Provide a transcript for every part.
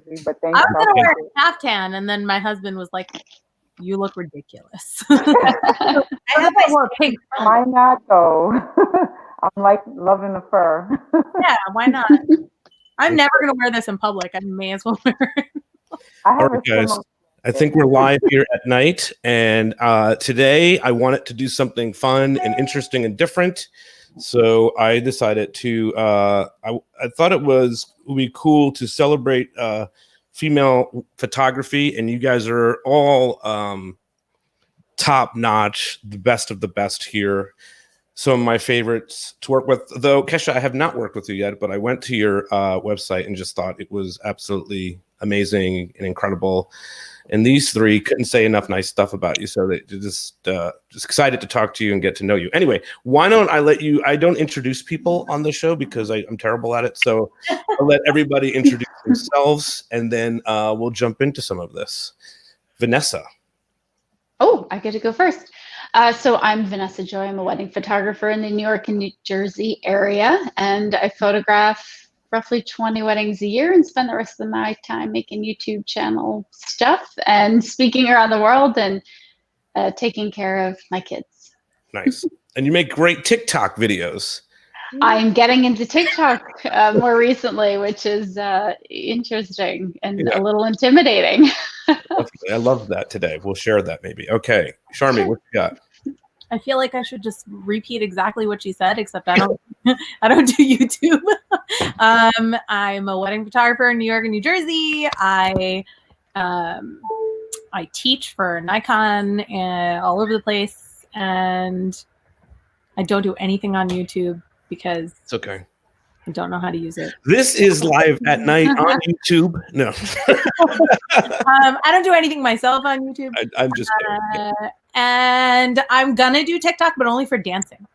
crazy, but thanks. I was gonna wear a caftan, and then my husband was like, "You look ridiculous." I have my pink. Why not though? I'm like loving the fur. Yeah, why not? I'm never gonna wear this in public. I may as well wear it. I All right, guys. I think we're live here at night, and today I wanted to do something fun and interesting and different. So I decided to. I thought it would be cool to celebrate female photography, and you guys are all top notch, the best of the best here. Some of my favorites to work with, though. Kesha, I have not worked with you yet, but I went to your website and just thought it was absolutely amazing and incredible. And these three couldn't say enough nice stuff about you, so they just excited to talk to you and get to know you. Anyway, why don't I let you? I don't introduce people on the show because I'm terrible at it. So I'll let everybody introduce themselves, and then we'll jump into some of this. Vanessa. Oh, I get to go first. So I'm Vanessa Joy. I'm a wedding photographer in the New York and New Jersey area, and I photograph roughly 20 weddings a year and spend the rest of my time making YouTube channel stuff and speaking around the world and taking care of my kids. Nice. And you make great TikTok videos. I'm getting into TikTok more recently, which is interesting and a little intimidating. I love that today. We'll share that maybe. Okay. Charmi, what you got? I feel like I should just repeat exactly what she said, except I don't I don't do YouTube. I'm a wedding photographer in New York and New Jersey. I teach for Nikon all over the place, and I don't do anything on YouTube because it's okay. I don't know how to use it. This is live at night on YouTube. No. I don't do anything myself on YouTube. I'm just kidding. And I'm gonna do TikTok, but only for dancing.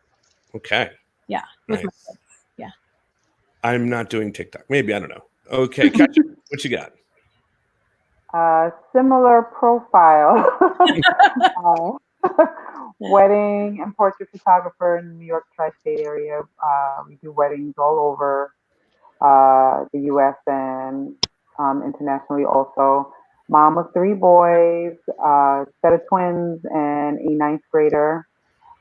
Okay. Yeah. Nice. With my kids. Yeah. I'm not doing TikTok. Maybe, I don't know. Okay, Kesha, what you got? Similar profile. Wedding and portrait photographer in the New York tri-state area. We do weddings all over the U.S. and internationally also. Mom of 3 boys, set of twins, and a 9th grader.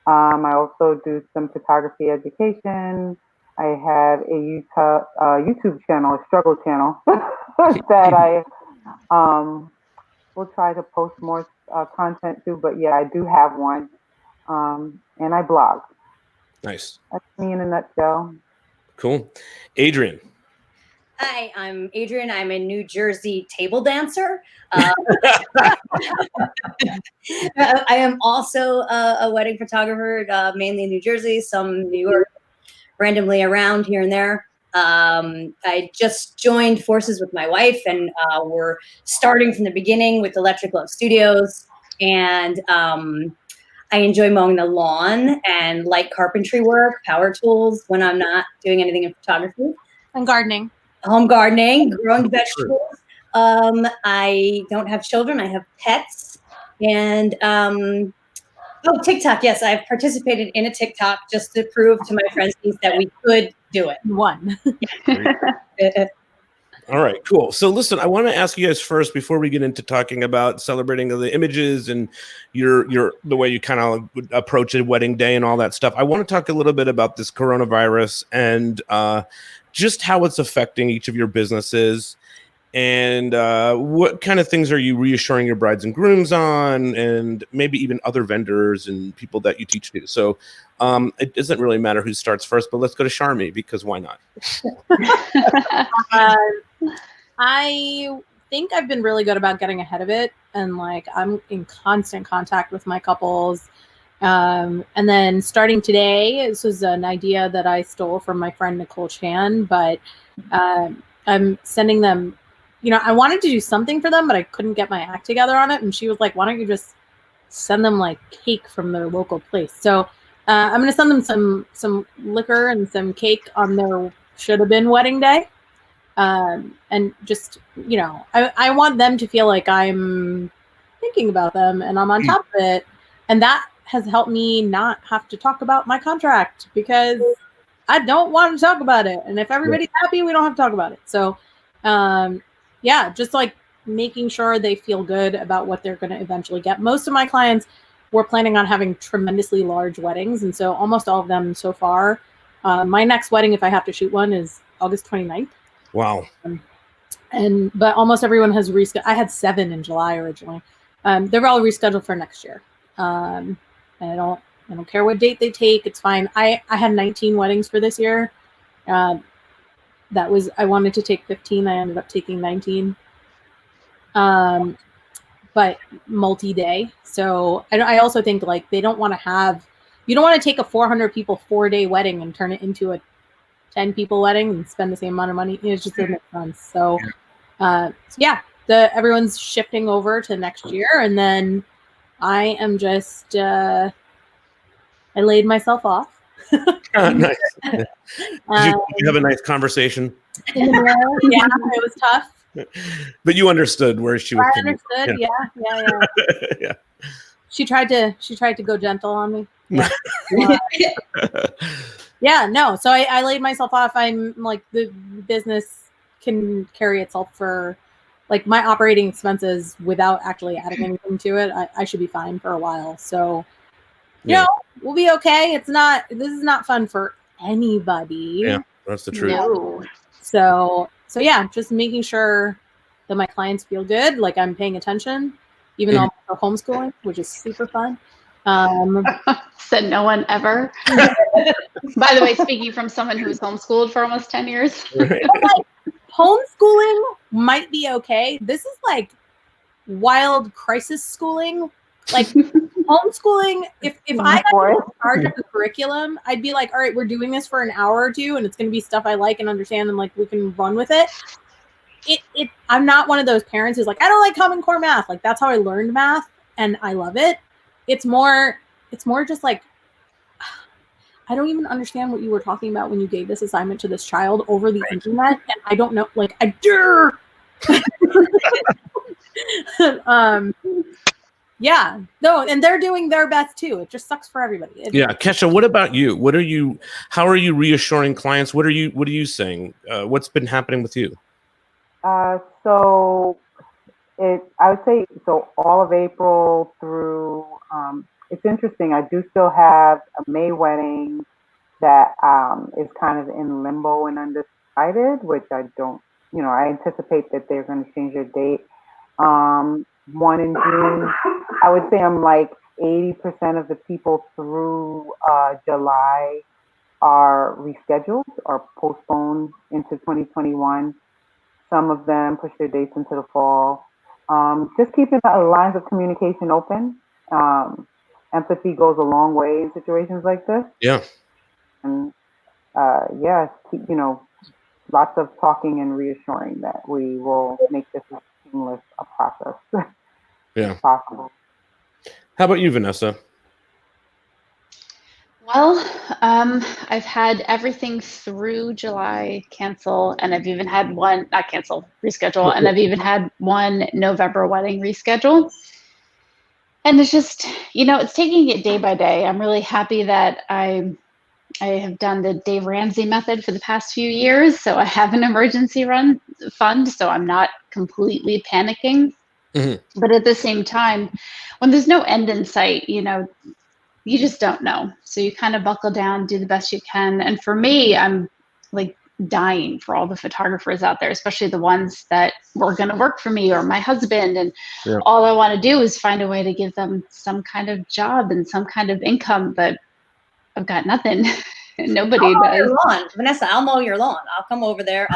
I also do some photography education. I have a YouTube channel, a struggle channel that I will try to post more content to. But yeah, I do have one. And I blog. Nice. That's me in a nutshell. Cool. Adrienne. Hi, I'm Adrienne. I'm a New Jersey table dancer. I am also a wedding photographer, mainly in New Jersey, some New York, randomly around here and there. I just joined forces with my wife, and we're starting from the beginning with Electric Love Studios. And I enjoy mowing the lawn and light carpentry work, power tools when I'm not doing anything in photography. And gardening. Home gardening, growing vegetables. I don't have children. I have pets. And TikTok. Yes, I've participated in a TikTok just to prove to my friends that we could do it. One. All right, cool. So listen, I want to ask you guys first before we get into talking about celebrating the images and the way you kind of approach a wedding day and all that stuff. I want to talk a little bit about this coronavirus and just how it's affecting each of your businesses, and what kind of things are you reassuring your brides and grooms on, and maybe even other vendors and people that you teach to. So it doesn't really matter who starts first, but let's go to Charmi, because why not? I think I've been really good about getting ahead of it, and like I'm in constant contact with my couples. And then starting today, this was an idea that I stole from my friend Nicole Chan, but I'm sending them, I wanted to do something for them, but I couldn't get my act together on it. And she was like, why don't you just send them like cake from their local place? So I'm going to send them some liquor and some cake on their should have been wedding day. And just, I want them to feel like I'm thinking about them and I'm on top of it. And that has helped me not have to talk about my contract, because I don't want to talk about it. And if everybody's happy, we don't have to talk about it. So yeah, just like making sure they feel good about what they're going to eventually get. Most of my clients were planning on having tremendously large weddings, and so almost all of them so far. My next wedding, if I have to shoot one, is August 29th. Wow. But almost everyone has rescheduled. I had 7 in July originally. They're all rescheduled for next year. And I don't care what date they take. It's fine. I had 19 weddings for this year. I wanted to take 15. I ended up taking 19. But multi-day. So I also think like you don't want to take a 400 people 4-day wedding and turn it into a 10 people wedding and spend the same amount of money. It just doesn't make sense. So, everyone's shifting over to next year, and then I am just I laid myself off. Nice. Did you have a nice conversation? Yeah, it was tough. But you understood where she was. I understood. Yeah. Yeah. She tried to go gentle on me. Yeah. Yeah, no. So I laid myself off. I'm like, the business can carry itself for like my operating expenses without actually adding anything to it. I should be fine for a while. So, we'll be okay. This is not fun for anybody. Yeah, that's the truth. No. So yeah, just making sure that my clients feel good, like I'm paying attention, even though I'm homeschooling, which is super fun. Said no one ever. By the way, speaking from someone who was homeschooled for almost 10 years. Right. Like, homeschooling might be okay. This is like wild crisis schooling. Like homeschooling, if I got in charge of the curriculum, I'd be like, all right, we're doing this for an hour or two, and it's going to be stuff I like and understand, and like we can run with it. I'm not one of those parents who's like, I don't like Common Core math. Like that's how I learned math, and I love it. It's more just like, I don't even understand what you were talking about when you gave this assignment to this child over the internet, and I don't know. Like I do. Yeah, no, and they're doing their best too. It just sucks for everybody. Kesha, what about you? How are you reassuring clients? What are you saying? What's been happening with you? So I would say, so all of April through, it's interesting. I do still have a May wedding that is kind of in limbo and undecided, which I don't, I anticipate that they're going to change their date. One in June, I would say I'm like 80% of the people through July are rescheduled or postponed into 2021. Some of them push their dates into the fall. Just keeping the lines of communication open. Empathy goes a long way in situations like this. Yeah. And lots of talking and reassuring that we will make this as seamless a process as possible. How about you, Vanessa? Well, I've had everything through July cancel, and I've even had one, not cancel, reschedule, and I've even had one November wedding reschedule. And it's just, it's taking it day by day. I'm really happy that I have done the Dave Ramsey method for the past few years. So I have an emergency fund, so I'm not completely panicking. Mm-hmm. But at the same time, when there's no end in sight, you just don't know. So you kind of buckle down, do the best you can. And for me, I'm like dying for all the photographers out there, especially the ones that were going to work for me or my husband. And all I want to do is find a way to give them some kind of job and some kind of income, but I've got nothing. Nobody I'll mow does. Your lawn. Vanessa, I'll mow your lawn. I'll come over there.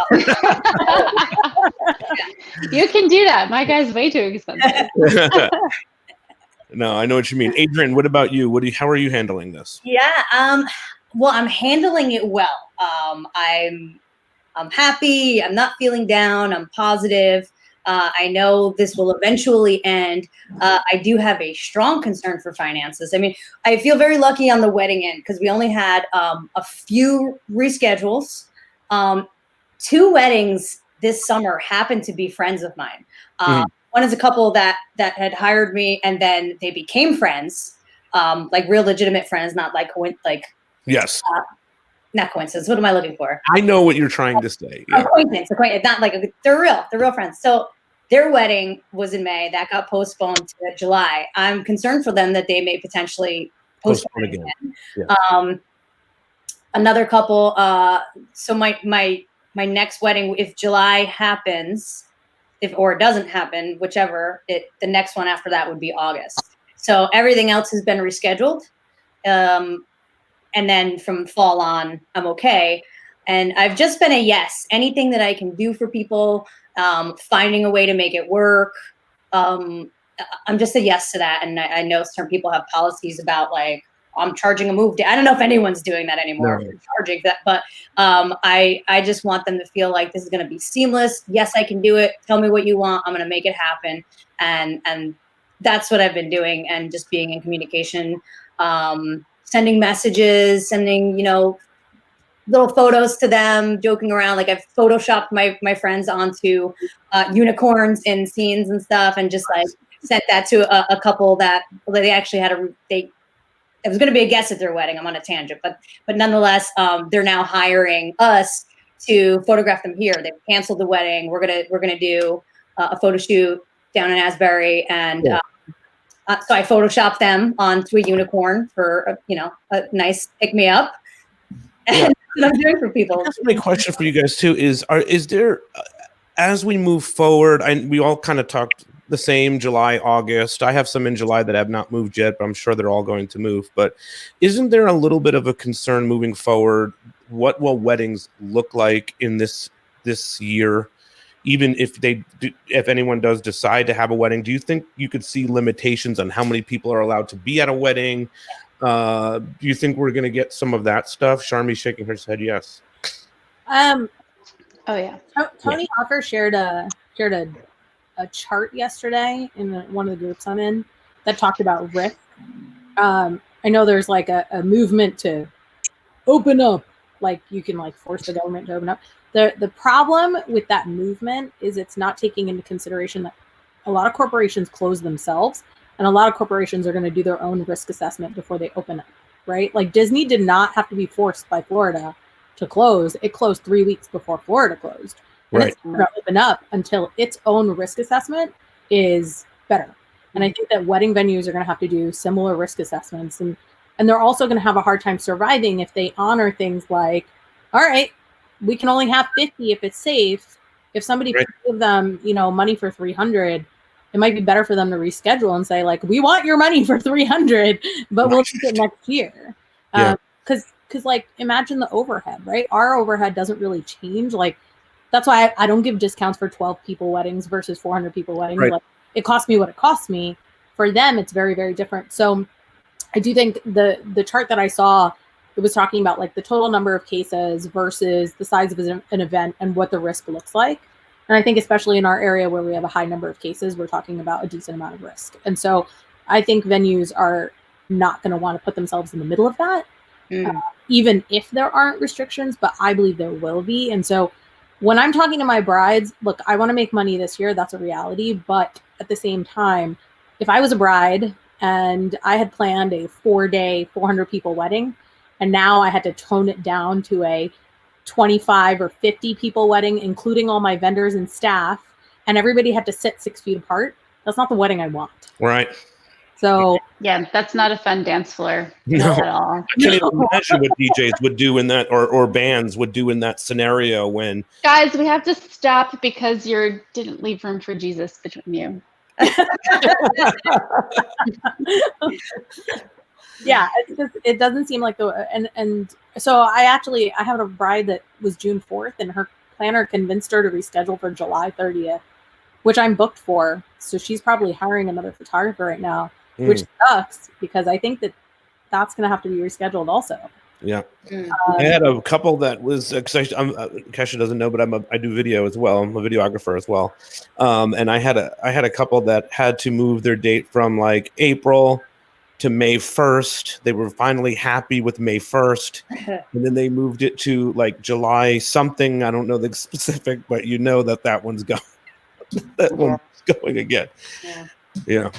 You can do that. My guy's way too expensive. No, I know what you mean. Adrienne, what about you? How are you handling this? Yeah. Well, I'm handling it well. I'm happy. I'm not feeling down. I'm positive. I know this will eventually end. I do have a strong concern for finances. I mean, I feel very lucky on the wedding end because we only had a few reschedules. 2 weddings this summer happened to be friends of mine. One is a couple that had hired me, and then they became friends, like real legitimate friends, not like yes. not coincidence. What am I looking for? I know what you're trying to say. Yeah. Acquaintance. Not like they're real friends. So their wedding was in May. That got postponed to July. I'm concerned for them that they may potentially postpone again. Yeah. Another couple. So my next wedding, if July happens, or it doesn't happen, whichever, the next one after that would be August. So everything else has been rescheduled. And then from fall on, I'm okay. And I've just been a yes. Anything that I can do for people, finding a way to make it work. I'm just a yes to that. And I know some people have policies about like, I'm charging a move. I don't know if anyone's doing that anymore. No. Charging that, but I just want them to feel like this is going to be seamless. Yes, I can do it. Tell me what you want. I'm going to make it happen. And that's what I've been doing, and just being in communication. Sending messages, sending, little photos to them, joking around. Like I've photoshopped my friends onto unicorns in scenes and stuff, and just like sent that to a couple that they actually had it was going to be a guest at their wedding. I'm on a tangent, but nonetheless, they're now hiring us to photograph them here. They've canceled the wedding. We're gonna do a photo shoot down in Asbury, and so I photoshopped them onto a unicorn for a nice pick me up. And that's what I'm doing for people. That's my question for you guys too. Is there, as we move forward, we all kind of talked the same July, August. I have some in July that have not moved yet, but I'm sure they're all going to move. But isn't there a little bit of a concern moving forward? What will weddings look like in this year? Even if anyone does decide to have a wedding, do you think you could see limitations on how many people are allowed to be at a wedding? Do you think we're going to get some of that stuff? Charmi's shaking her head yes. Oh yeah. Tony Hawker shared a chart yesterday in one of the groups I'm in that talked about risk. I know there's like a movement to open up, like you can like force the government to open up. The problem with that movement is it's not taking into consideration that a lot of corporations close themselves, and a lot of corporations are going to do their own risk assessment before they open up, right? Like Disney did not have to be forced by Florida to close. It closed 3 weeks before Florida closed. And it's not going to open up until its own risk assessment is better. And I think that wedding venues are going to have to do similar risk assessments. And they're also going to have a hard time surviving if they honor things like, all right, we can only have 50 if it's safe. If somebody give them, money for 300, it might be better for them to reschedule and say like, we want your money for 300, but we'll take it next year. Because like, imagine the overhead, right? Our overhead doesn't really change. Like, that's why I don't give discounts for 12 people weddings versus 400 people weddings. Right. Like, it costs me what it costs me. For them, it's very, very different. So I do think the chart that I saw, it was talking about like the total number of cases versus the size of an event and what the risk looks like. And I think especially in our area where we have a high number of cases, we're talking about a decent amount of risk. And so I think venues are not going to want to put themselves in the middle of that, even if there aren't restrictions, but I believe there will be. And so when I'm talking to my brides, look, I want to make money this year. That's a reality. But at the same time, if I was a bride and I had planned a 4-day, 400 people wedding, and now I had to tone it down to a 25 or 50 people wedding, including all my vendors and staff, and everybody had to sit 6 feet apart, that's not the wedding I want. Right. So yeah, that's not a fun dance floor at all. I can't even imagine what DJs would do in that, or bands would do in that scenario when. Guys, we have to stop because you didn't leave room for Jesus between you. Yeah, it doesn't seem like and so I have a bride that was June 4th, and her planner convinced her to reschedule for July 30th, which I'm booked for. So she's probably hiring another photographer right now, which sucks because I think that's going to have to be rescheduled also. Yeah. I had a couple that was, Kesha doesn't know, but I do video as well. I'm a videographer as well. And I had a couple that had to move their date from like April to May 1st. They were finally happy with May 1st. And then they moved it to like July something. I don't know the specific, but that one's going. That one's going again. Yeah. Yeah.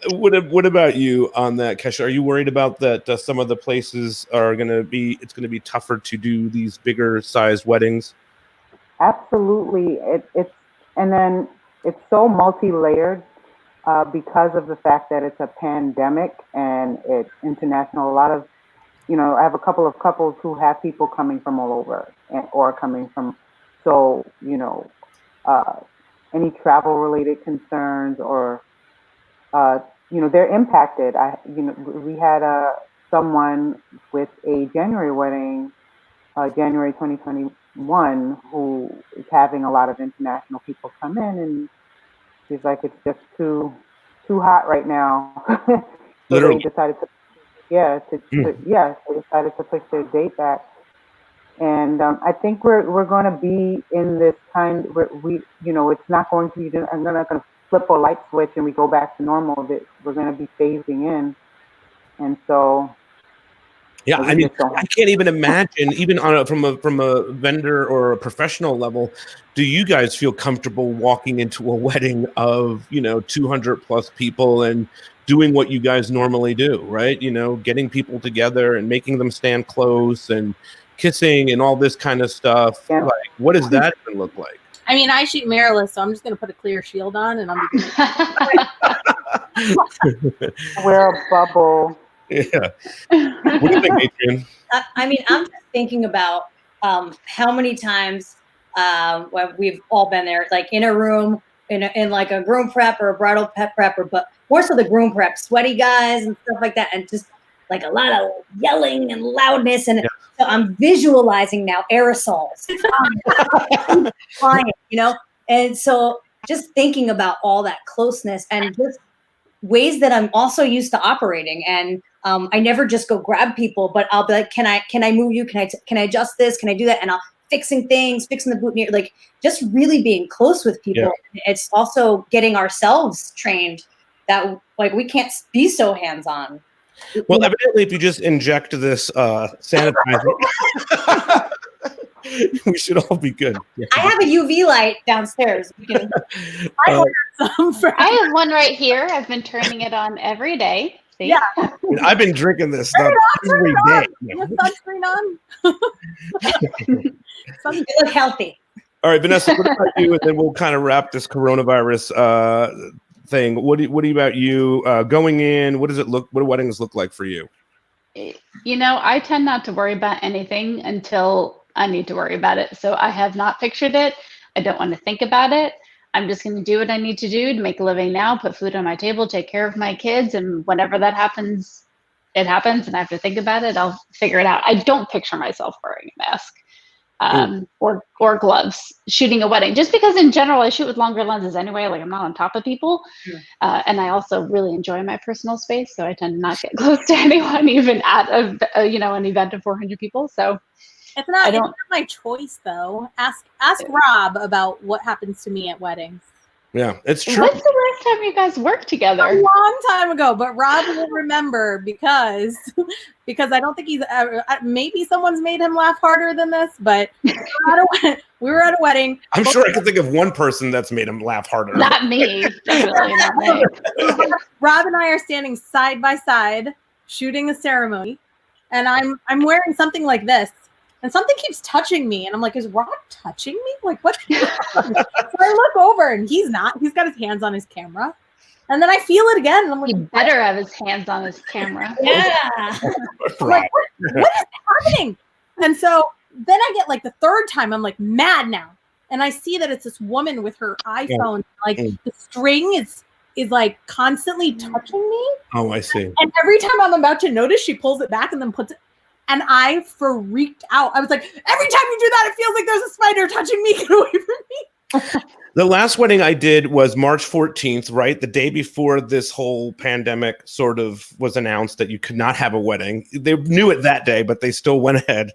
What about you on that, Kesha? Are you worried about that some of the places are it's going to be tougher to do these bigger sized weddings? Absolutely. And then it's so multi-layered because of the fact that it's a pandemic and it's international. A lot of, I have a couple of couples who have people coming from all over or coming from, so, uh, any travel related concerns or, they're impacted. We had someone with a January wedding, January 2021, who is having a lot of international people come in, and she's like, it's just too hot right now. So Literally. they decided to, they decided to push their date back. And I think we're going to be in this kind where it's not going to be. I'm not going to flip a light switch and we go back to normal. That we're going to be phasing in, and so. Yeah, I mean, I can't even imagine, even from a vendor or a professional level, do you guys feel comfortable walking into a wedding of 200 plus people and doing what you guys normally do, right? Getting people together and making them stand close and kissing and all this kind of stuff. Yeah. Like, what does that even look like? I mean, I shoot mirrorless, so I'm just going to put a clear shield on and I'm wear a bubble. Yeah. What do you think, Adrienne? I mean, I'm just thinking about how many times when we've all been there, like in a room, in like a groom prep or a bridal prep, but more so the groom prep, sweaty guys and stuff like that, and just like a lot of yelling and loudness. And so I'm visualizing now aerosols flying, and so just thinking about all that closeness and just ways that I'm also used to operating. And I never just go grab people, but I'll be like, can I move you? Can I adjust this? Can I do that? And I'll fixing the boutonniere, like just really being close with people. Yeah. It's also getting ourselves trained that like we can't be so hands-on. Well, evidently, if you just inject this sanitizer, we should all be good. Yeah. I have a UV light downstairs. I have one right here. I've been turning it on every day. See? Yeah. I've been drinking this stuff every day. Sunscreen on. You look healthy. All right, Vanessa, what about you? And then we'll kind of wrap this coronavirus thing. What about you going in? What do weddings look like for you? I tend not to worry about anything until I need to worry about it. So I have not pictured it. I don't want to think about it. I'm just going to do what I need to do to make a living now, put food on my table, take care of my kids. And whenever that happens, it happens. And I have to think about it. I'll figure it out. I don't picture myself wearing a mask or gloves shooting a wedding, just because in general, I shoot with longer lenses anyway. Like I'm not on top of people. And I also really enjoy my personal space. So I tend to not get close to anyone, even at an event of 400 people. So it's not my choice, though. Ask Rob about what happens to me at weddings. Yeah, it's true. When's the last time you guys worked together? A long time ago, but Rob will remember because I don't think he's ever. Maybe someone's made him laugh harder than this, but we were at a wedding. I'm sure I can think of one person that's made him laugh harder. Not me. Definitely not me. Rob and I are standing side by side shooting a ceremony, and I'm wearing something like this. And something keeps touching me. And I'm like, is Rob touching me? Like, what? So I look over and he's not. He's got his hands on his camera. And then I feel it again. And I'm like, he better have his hands on his camera. Yeah. I'm like, what is happening? And so then I get like the third time, I'm like mad now. And I see that it's this woman with her iPhone. Like the string is like constantly touching me. Oh, I see. And every time I'm about to notice, she pulls it back and then puts it. And I freaked out. I was like, every time you do that, it feels like there's a spider touching me. Get away from me. The last wedding I did was March 14th, right? The day before this whole pandemic sort of was announced that you could not have a wedding. They knew it that day, but they still went ahead.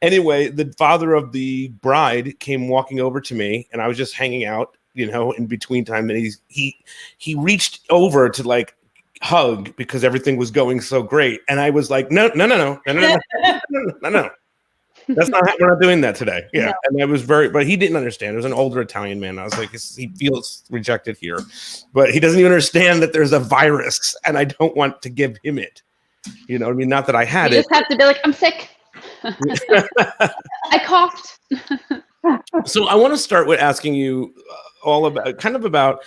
Anyway, the father of the bride came walking over to me, and I was just hanging out, in between time. And he reached over to like hug because everything was going so great, and I was like, no. We're not doing that today. Yeah. No. And I was but he didn't understand. It was an older Italian man. I was like, he feels rejected here, but he doesn't even understand that there's a virus and I don't want to give him it. You know what I mean? Not that I had You it. just have to be like, I'm sick. I coughed. So I want to start with asking you all about,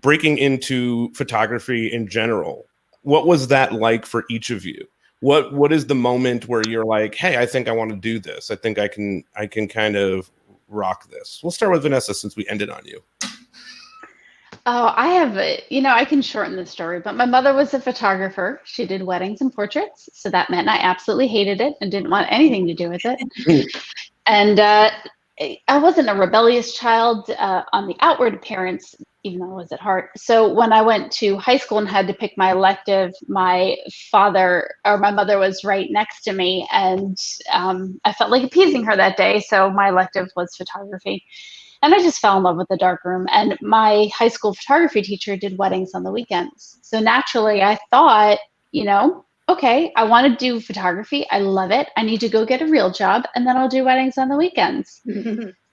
breaking into photography in general. What was that like for each of you? What is the moment where you're like, hey, I think I want to do this. I think I can kind of rock this. We'll start with Vanessa since we ended on you. Oh, I have, I can shorten the story, but my mother was a photographer. She did weddings and portraits. So that meant I absolutely hated it and didn't want anything to do with it. And I wasn't a rebellious child on the outward appearance, even though I was at heart. So when I went to high school and had to pick my elective, my mother was right next to me, and I felt like appeasing her that day. So my elective was photography. And I just fell in love with the darkroom. And my high school photography teacher did weddings on the weekends. So naturally, I thought, okay, I want to do photography. I love it. I need to go get a real job, and then I'll do weddings on the weekends.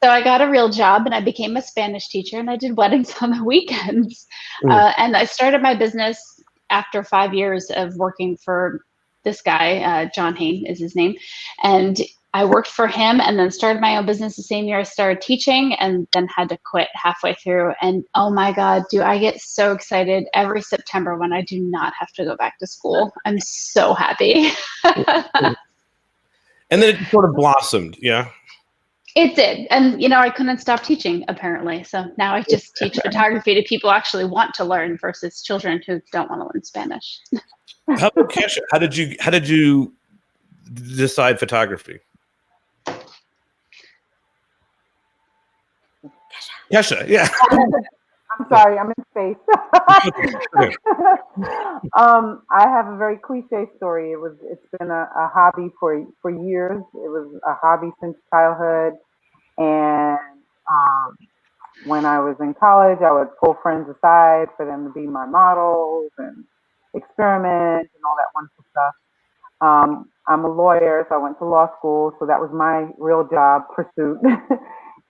So I got a real job, and I became a Spanish teacher, and I did weddings on the weekends. And I started my business after 5 years of working for this guy, John Hain is his name. And I worked for him and then started my own business the same year I started teaching, and then had to quit halfway through. And oh my God, do I get so excited every September when I do not have to go back to school. I'm so happy. And then it sort of blossomed. Yeah. It did. And, I couldn't stop teaching, apparently. So now I just teach photography to people who actually want to learn versus children who don't want to learn Spanish. How about Kesha? How did you decide photography? Kesha, yeah. I'm sorry, I'm in space. I have a very cliche story. It's been a hobby for years. It was a hobby since childhood, and when I was in college, I would pull friends aside for them to be my models and experiment and all that wonderful stuff. I'm a lawyer, so I went to law school, so that was my real job pursuit.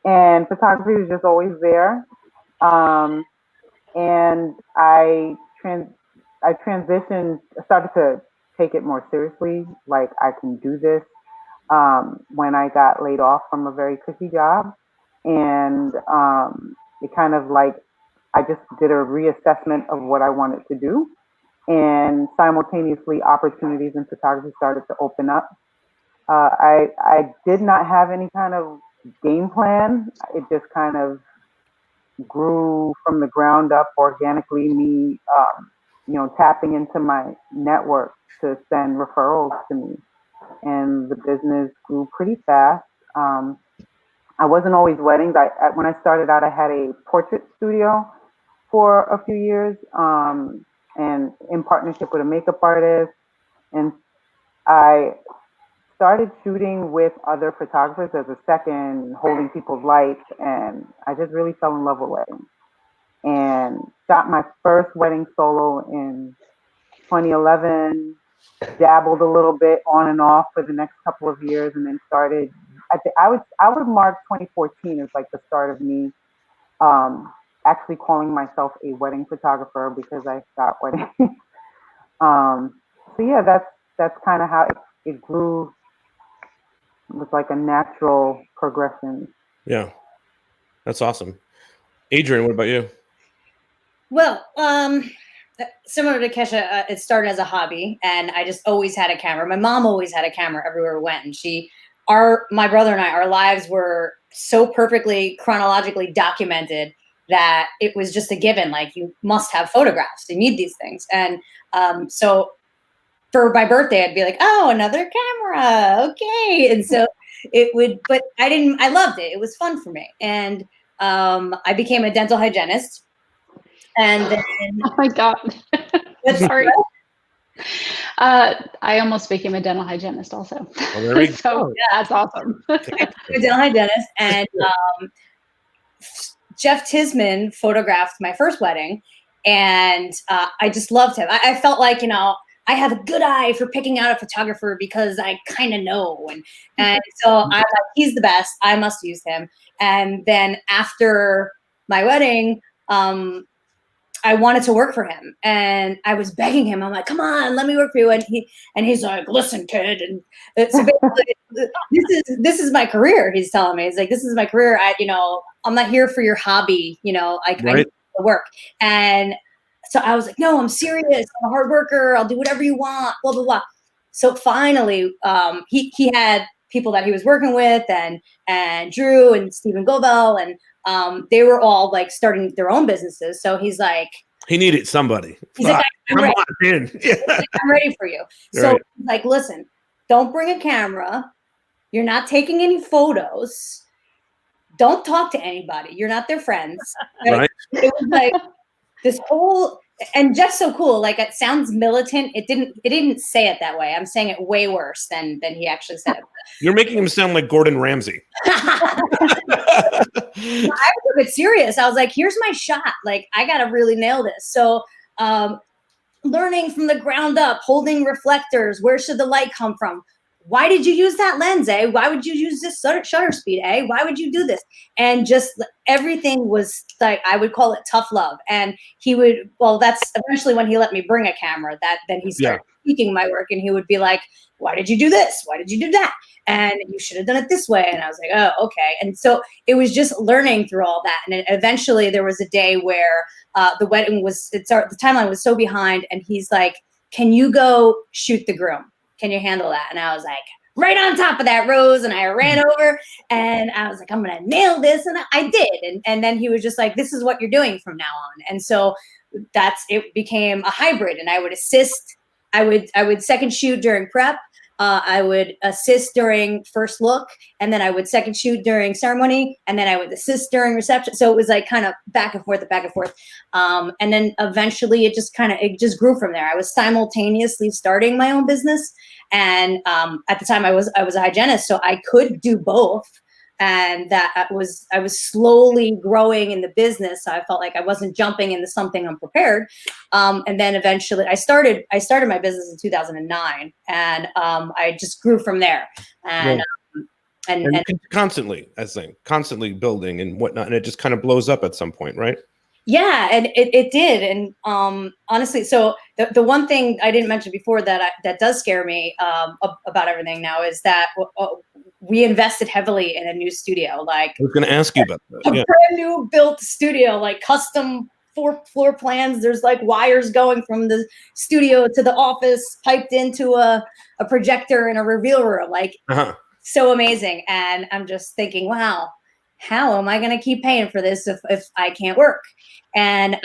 And photography was just always there. And I transitioned, started to take it more seriously, like I can do this, when I got laid off from a very cushy job. And it kind of like, I just did a reassessment of what I wanted to do. And simultaneously, opportunities in photography started to open up. I did not have any kind of game plan. It just kind of grew from the ground up organically, me tapping into my network to send referrals to me, and the business grew pretty fast. I wasn't always weddings. When I started out, I had a portrait studio for a few years, and in partnership with a makeup artist, and I started shooting with other photographers as a second, holding people's lights, and I just really fell in love with weddings. And shot my first wedding solo in 2011, dabbled a little bit on and off for the next couple of years, and then started, I would mark 2014 as like the start of me actually calling myself a wedding photographer, because I shot weddings. So yeah, that's kind of how it grew. It was like a natural progression. Yeah, that's awesome. Adrienne, what about you? Well, similar to Kesha, it started as a hobby, and I just always had a camera. My mom always had a camera everywhere we went, and my brother and I, our lives were so perfectly chronologically documented that it was just a given. Like, you must have photographs. You need these things, and so for my birthday, I'd be like, oh, another camera. Okay. And so but I loved it. It was fun for me. And I became a dental hygienist. And then. Oh my God. Sorry. I almost became a dental hygienist also. Well, there we go. So yeah, that's awesome. I became a dental hygienist, and Jeff Tisman photographed my first wedding, and I just loved him. I felt like, I have a good eye for picking out a photographer because I kind of know. And so I'm like, he's the best. I must use him. And then after my wedding, I wanted to work for him, and I was begging him. I'm like, come on, let me work for you. And he's like, listen, kid. And so basically, this is my career. He's telling me, he's like, this is my career. I'm not here for your hobby. I need to work. And so I was like, no, I'm serious. I'm a hard worker. I'll do whatever you want, blah, blah, blah. So finally, he had people that he was working with, and Drew and Stephen Gobel, and they were all like starting their own businesses. So he's like, he needed somebody. He's like, I'm ready. Yeah. Like, I'm ready for you. So he's like, listen, don't bring a camera. You're not taking any photos. Don't talk to anybody. You're not their friends. Right? It was like this whole, and Jeff's so cool. Like, it sounds militant. It didn't say it that way. I'm saying it way worse than he actually said it. You're making him sound like Gordon Ramsay. I took it serious. I was like, here's my shot. Like, I got to really nail this. So learning from the ground up, holding reflectors. Where should the light come from? Why did you use that lens, eh? Why would you use this shutter speed, eh? Why would you do this? And just everything was like, I would call it tough love. And he would, that's eventually when he let me bring a camera, then he started critiquing my work, and he would be like, why did you do this? Why did you do that? And you should have done it this way. And I was like, oh, okay. And so it was just learning through all that. And eventually there was a day where the wedding the timeline was so behind, and he's like, can you go shoot the groom? Can you handle that? And I was like, right on top of that, Rose. And I ran over, and I was like, I'm going to nail this. And I did. And then he was just like, this is what you're doing from now on. And so it became a hybrid, and I would assist. I would second shoot during prep. I would assist during first look, and then I would second shoot during ceremony, and then I would assist during reception. So it was like kind of back and forth. And then eventually it just grew from there. I was simultaneously starting my own business. And at the time I was a hygienist, so I could do both. And I was slowly growing in the business. So I felt like I wasn't jumping into something unprepared. And then eventually I started my business in 2009, and I just grew from there. And constantly building and whatnot, and it just kind of blows up at some point, right? Yeah, and it did. And honestly, so the one thing I didn't mention before that does scare me about everything now is that we invested heavily in a new studio. Like, I was going to ask you about that. A brand new built studio, like custom floor plans. There's like wires going from the studio to the office, piped into a projector in a reveal room. Like, so amazing. And I'm just thinking, wow, how am I going to keep paying for this if I can't work? And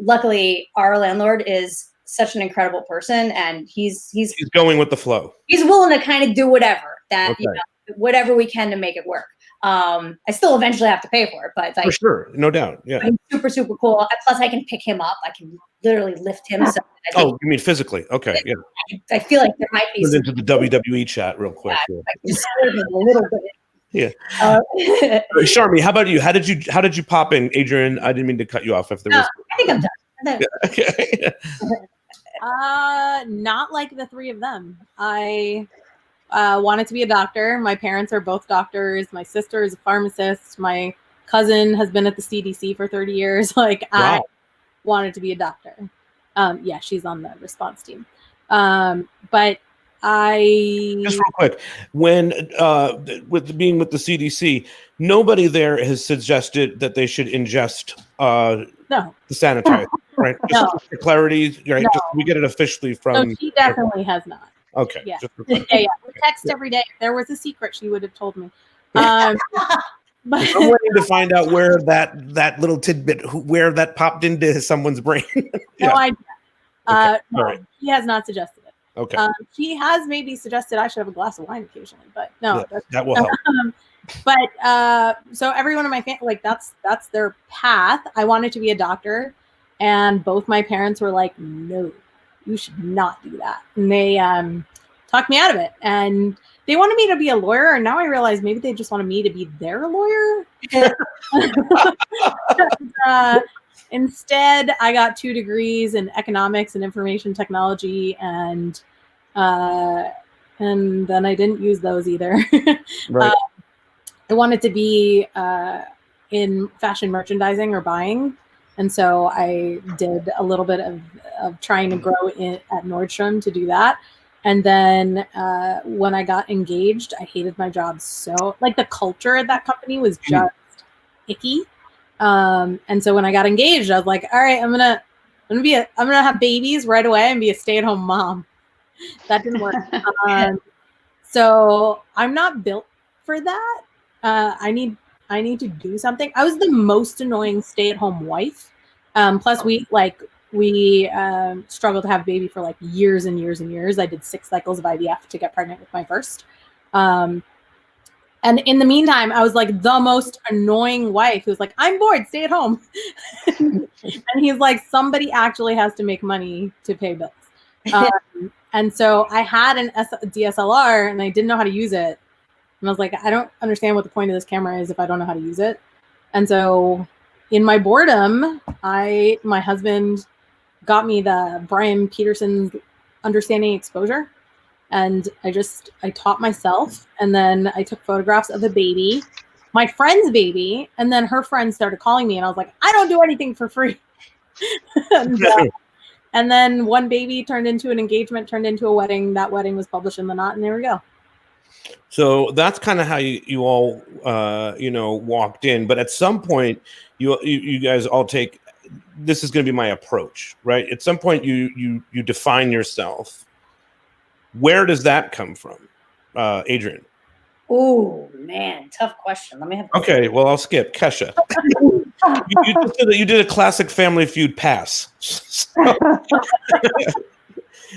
luckily, our landlord is such an incredible person, and he's going with the flow. He's willing to kind of do whatever whatever we can to make it work. I still eventually have to pay for it, but like, for sure, no doubt, yeah. He's super, super cool. Plus, I can pick him up. I can literally lift him. So you mean physically? Okay, yeah. I feel like there might be into the WWE chat real quick. Yeah. Just a little bit. Yeah. Charmi, how about you? How did you pop in? Adrienne, I didn't mean to cut you off. If there was, I think I'm done. Yeah, okay. Not like the three of them. I wanted to be a doctor. My parents are both doctors. My sister is a pharmacist. My cousin has been at the CDC for 30 years. Like, wow. I wanted to be a doctor. Yeah, she's on the response team. But I just real quick, when being with the CDC, nobody there has suggested that they should ingest the sanitizer, right? Just for clarity, right? No. Just, we get it officially from. No, she definitely has not. Okay. Yeah. Yeah. We text every day. If there was a secret, she would have told me. But I'm waiting to find out where that little tidbit, where that popped into someone's brain. No idea. Okay. No, right. He has not suggested it. Okay. She has maybe suggested I should have a glass of wine occasionally, but no. Yeah, that will help. But so everyone in my family, like that's their path. I wanted to be a doctor, and both my parents were like, "No, you should not do that." And they talked me out of it. And they wanted me to be a lawyer, and now I realize maybe they just wanted me to be their lawyer. instead, I got 2 degrees in economics and information technology, and then I didn't use those either. Right. I wanted to be in fashion merchandising or buying. And so I did a little bit of trying to grow at Nordstrom to do that. And then when I got engaged, I hated my job so, like, the culture at that company was just icky. And so when I got engaged, I was like, all right, I'm gonna have babies right away and be a stay-at-home mom. That didn't work. So I'm not built for that. I need to do something. I was the most annoying stay-at-home wife. Plus we struggled to have a baby for like years and years and years. I did 6 cycles of IVF to get pregnant with my first. And in the meantime, I was like the most annoying wife who's like, I'm bored, stay at home. And he's like, somebody actually has to make money to pay bills. And so I had a DSLR and I didn't know how to use it. And I was like, I don't understand what the point of this camera is if I don't know how to use it. And so in my boredom, my husband got me the Brian Peterson's Understanding Exposure. And I taught myself, and then I took photographs of a baby, my friend's baby, and then her friends started calling me, and I was like, I don't do anything for free. And then one baby turned into an engagement, turned into a wedding. That wedding was published in The Knot, and there we go. So that's kind of how you all walked in. But at some point, you guys all take, this is going to be my approach, right? At some point, you define yourself. Where does that come from, Adrienne? Oh man, tough question. Let me have. Okay, well I'll skip Kesha. you did a classic Family Feud pass. So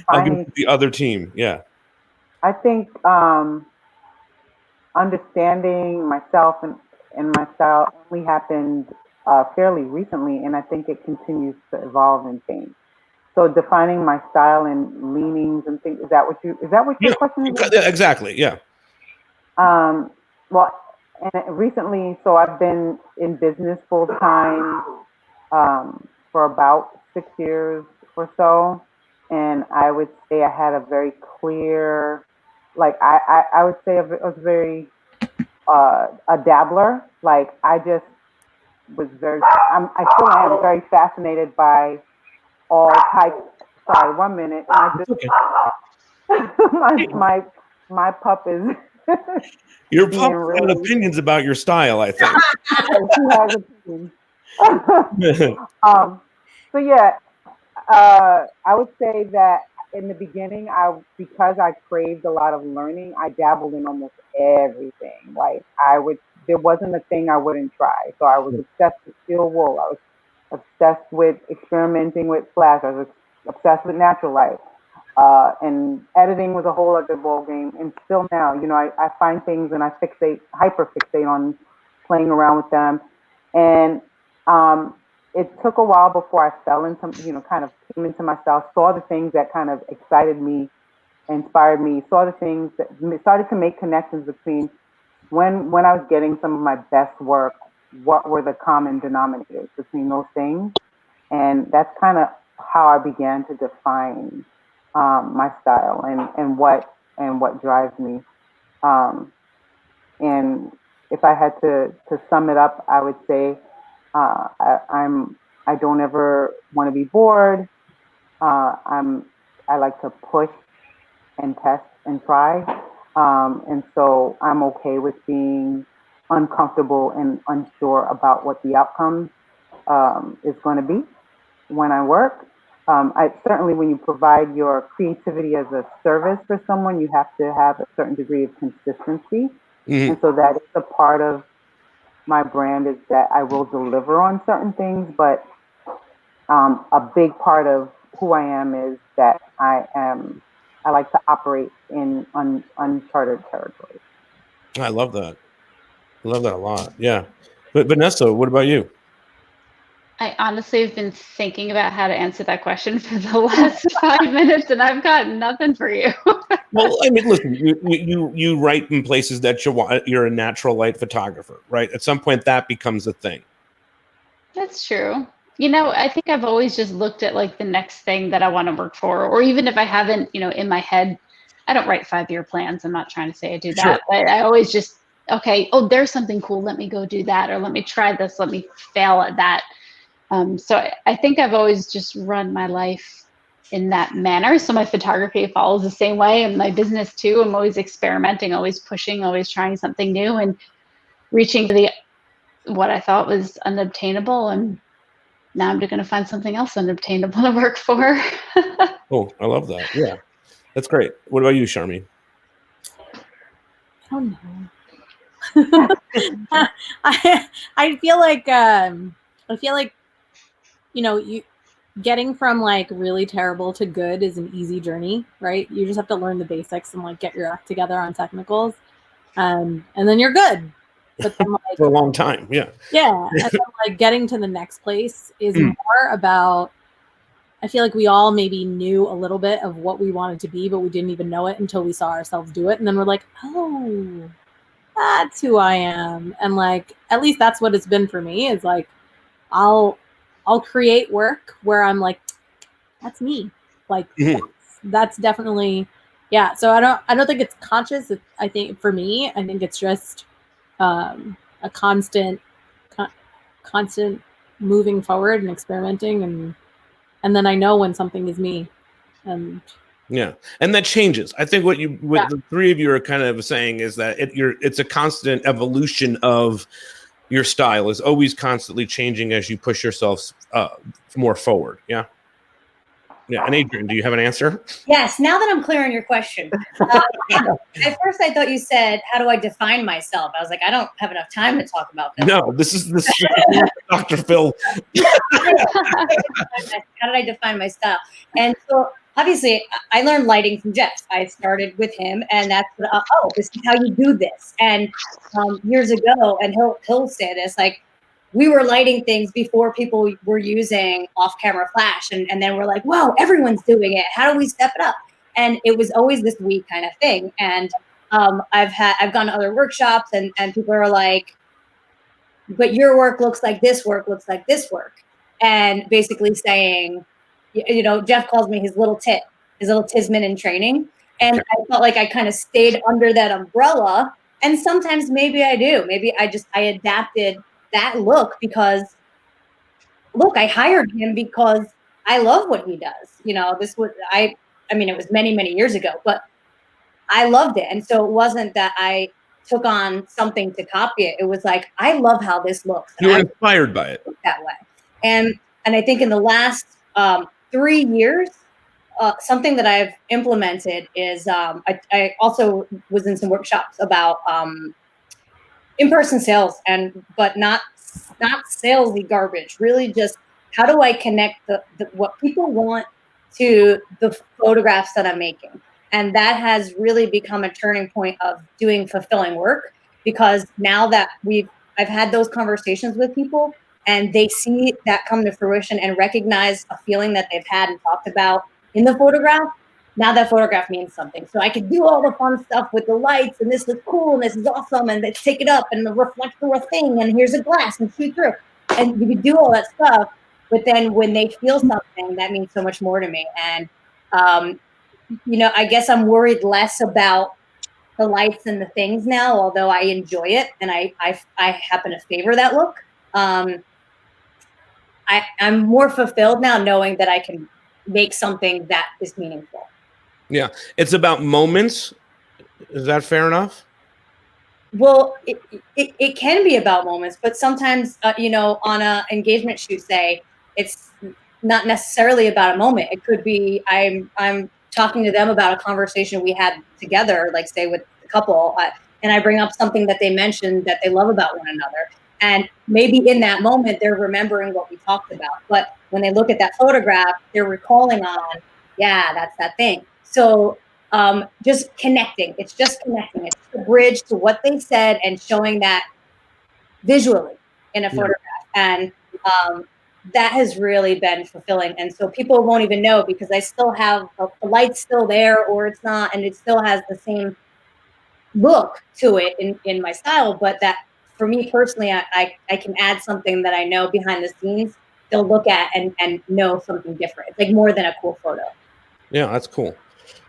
I'll give it to the other team. Yeah. I think understanding myself and my style only happened fairly recently, and I think it continues to evolve and change. So defining my style and leanings and things, is that what your question is? Yeah, exactly. Yeah. Well, and recently, so I've been in business full time for about 6 years or so, and I would say I had a very clear, like I would say I was very a dabbler. Like I just was I still am very fascinated by all types. Sorry, 1 minute. I just my pup is. Your pup had opinions about your style, I think. She has opinions. So yeah, I would say that in the beginning, because I craved a lot of learning, I dabbled in almost everything. Like there wasn't a thing I wouldn't try. So I was obsessed with steel wool. I was obsessed with experimenting with flash. I was obsessed with natural light. And editing was a whole other ball game. And still now, I find things and I hyper fixate on playing around with them. And it took a while before I fell into, kind of came into myself, saw the things that kind of excited me, inspired me, saw the things that started to make connections between when I was getting some of my best work, what were the common denominators between those things. And that's kind of how I began to define my style and what drives me. And if I had to sum it up, I would say I don't ever want to be bored. I like to push and test and try. And so I'm okay with being uncomfortable and unsure about what the outcome is going to be when I work. Certainly when you provide your creativity as a service for someone, you have to have a certain degree of consistency. Mm-hmm. And so that is a part of my brand, is that I will deliver on certain things, but a big part of who I am is that I like to operate in uncharted territory. I love that. I love that a lot. Yeah. But Vanessa, what about you? I honestly have been thinking about how to answer that question for the last 5 minutes, and I've got nothing for you. Well, I mean, listen, you write in places that you're a natural light photographer, right? At some point, that becomes a thing. That's true. I think I've always just looked at like the next thing that I want to work for, or even if I haven't, in my head, I don't write 5-year plans. I'm not trying to say I do that, but I always just, okay, oh, there's something cool. Let me go do that. Or let me try this. Let me fail at that. So I think I've always just run my life in that manner. So my photography follows the same way, and my business too. I'm always experimenting, always pushing, always trying something new and reaching for what I thought was unobtainable. And now I'm going to find something else unobtainable to work for. Oh, I love that. Yeah, that's great. What about you, Charmi? I don't know. I feel like you getting from like really terrible to good is an easy journey, right? You just have to learn the basics and like get your act together on technicals, and then you're good. But then, like, For a long time, yeah. And then, like, getting to the next place is more about. I feel like we all maybe knew a little bit of what we wanted to be, but we didn't even know it until we saw ourselves do it, and then we're like, oh, that's who I am. And like, at least that's what it's been for me, is like, I'll create work where I'm like, that's me. Like, that's definitely, yeah. So I don't think it's conscious. I think for me, I think it's just a constant moving forward and experimenting, and then I know when something is me. And yeah, and that changes. I think what the three of you are kind of saying is that it's a constant evolution of your style is always constantly changing as you push yourself more forward. Yeah. Yeah. And Adrienne, do you have an answer? Yes. Now that I'm clear on your question, at first I thought you said, "How do I define myself?" I was like, I don't have enough time to talk about this. No, this is Dr. Phil. How did I define my style? And so obviously I learned lighting from Jeff. I started with him, and that's this is how you do this. And years ago, and he'll say this, like, we were lighting things before people were using off-camera flash, and then we're like, whoa, everyone's doing it. How do we step it up? And it was always this we kind of thing. And I've gone to other workshops, and people are like, but your work looks like this work, looks like this work. And basically saying, Jeff calls me his little Tisman in training. And I felt like I kind of stayed under that umbrella. And sometimes maybe I do. Maybe I adapted that look because, look, I hired him because I love what he does. This was, it was many, many years ago, but I loved it. And so it wasn't that I took on something to copy it. It was like, I love how this looks. You were inspired by it. That way. And I think in the last 3 years, something that I've implemented is I also was in some workshops about in-person sales, but not salesy garbage. Really, just how do I connect what people want to the photographs that I'm making, and that has really become a turning point of doing fulfilling work, because now that I've had those conversations with people, and they see that come to fruition and recognize a feeling that they've had and talked about in the photograph. Now that photograph means something. So I could do all the fun stuff with the lights, and this is cool, and this is awesome, and let's take it up, and the reflect through a thing, and here's a glass, and shoot through. And you could do all that stuff, but then when they feel something, that means so much more to me. And, I guess I'm worried less about the lights and the things now, although I enjoy it, and I happen to favor that look. I'm more fulfilled now knowing that I can make something that is meaningful. Yeah. It's about moments. Is that fair enough? Well, it can be about moments, but sometimes, on a engagement shoot, say, it's not necessarily about a moment. It could be I'm talking to them about a conversation we had together, like say with a couple, and I bring up something that they mentioned that they love about one another. And maybe in that moment, they're remembering what we talked about. But when they look at that photograph, they're recalling on, yeah, that's that thing. So just connecting. It's just connecting. It's the bridge to what they said and showing that visually in a photograph. And that has really been fulfilling. And so people won't even know, because I still have the light's still there, or it's not, and it still has the same look to it in my style. But that, for me personally, I can add something that I know behind the scenes they'll look at and know something different. It's like more than a cool photo. Yeah, that's cool.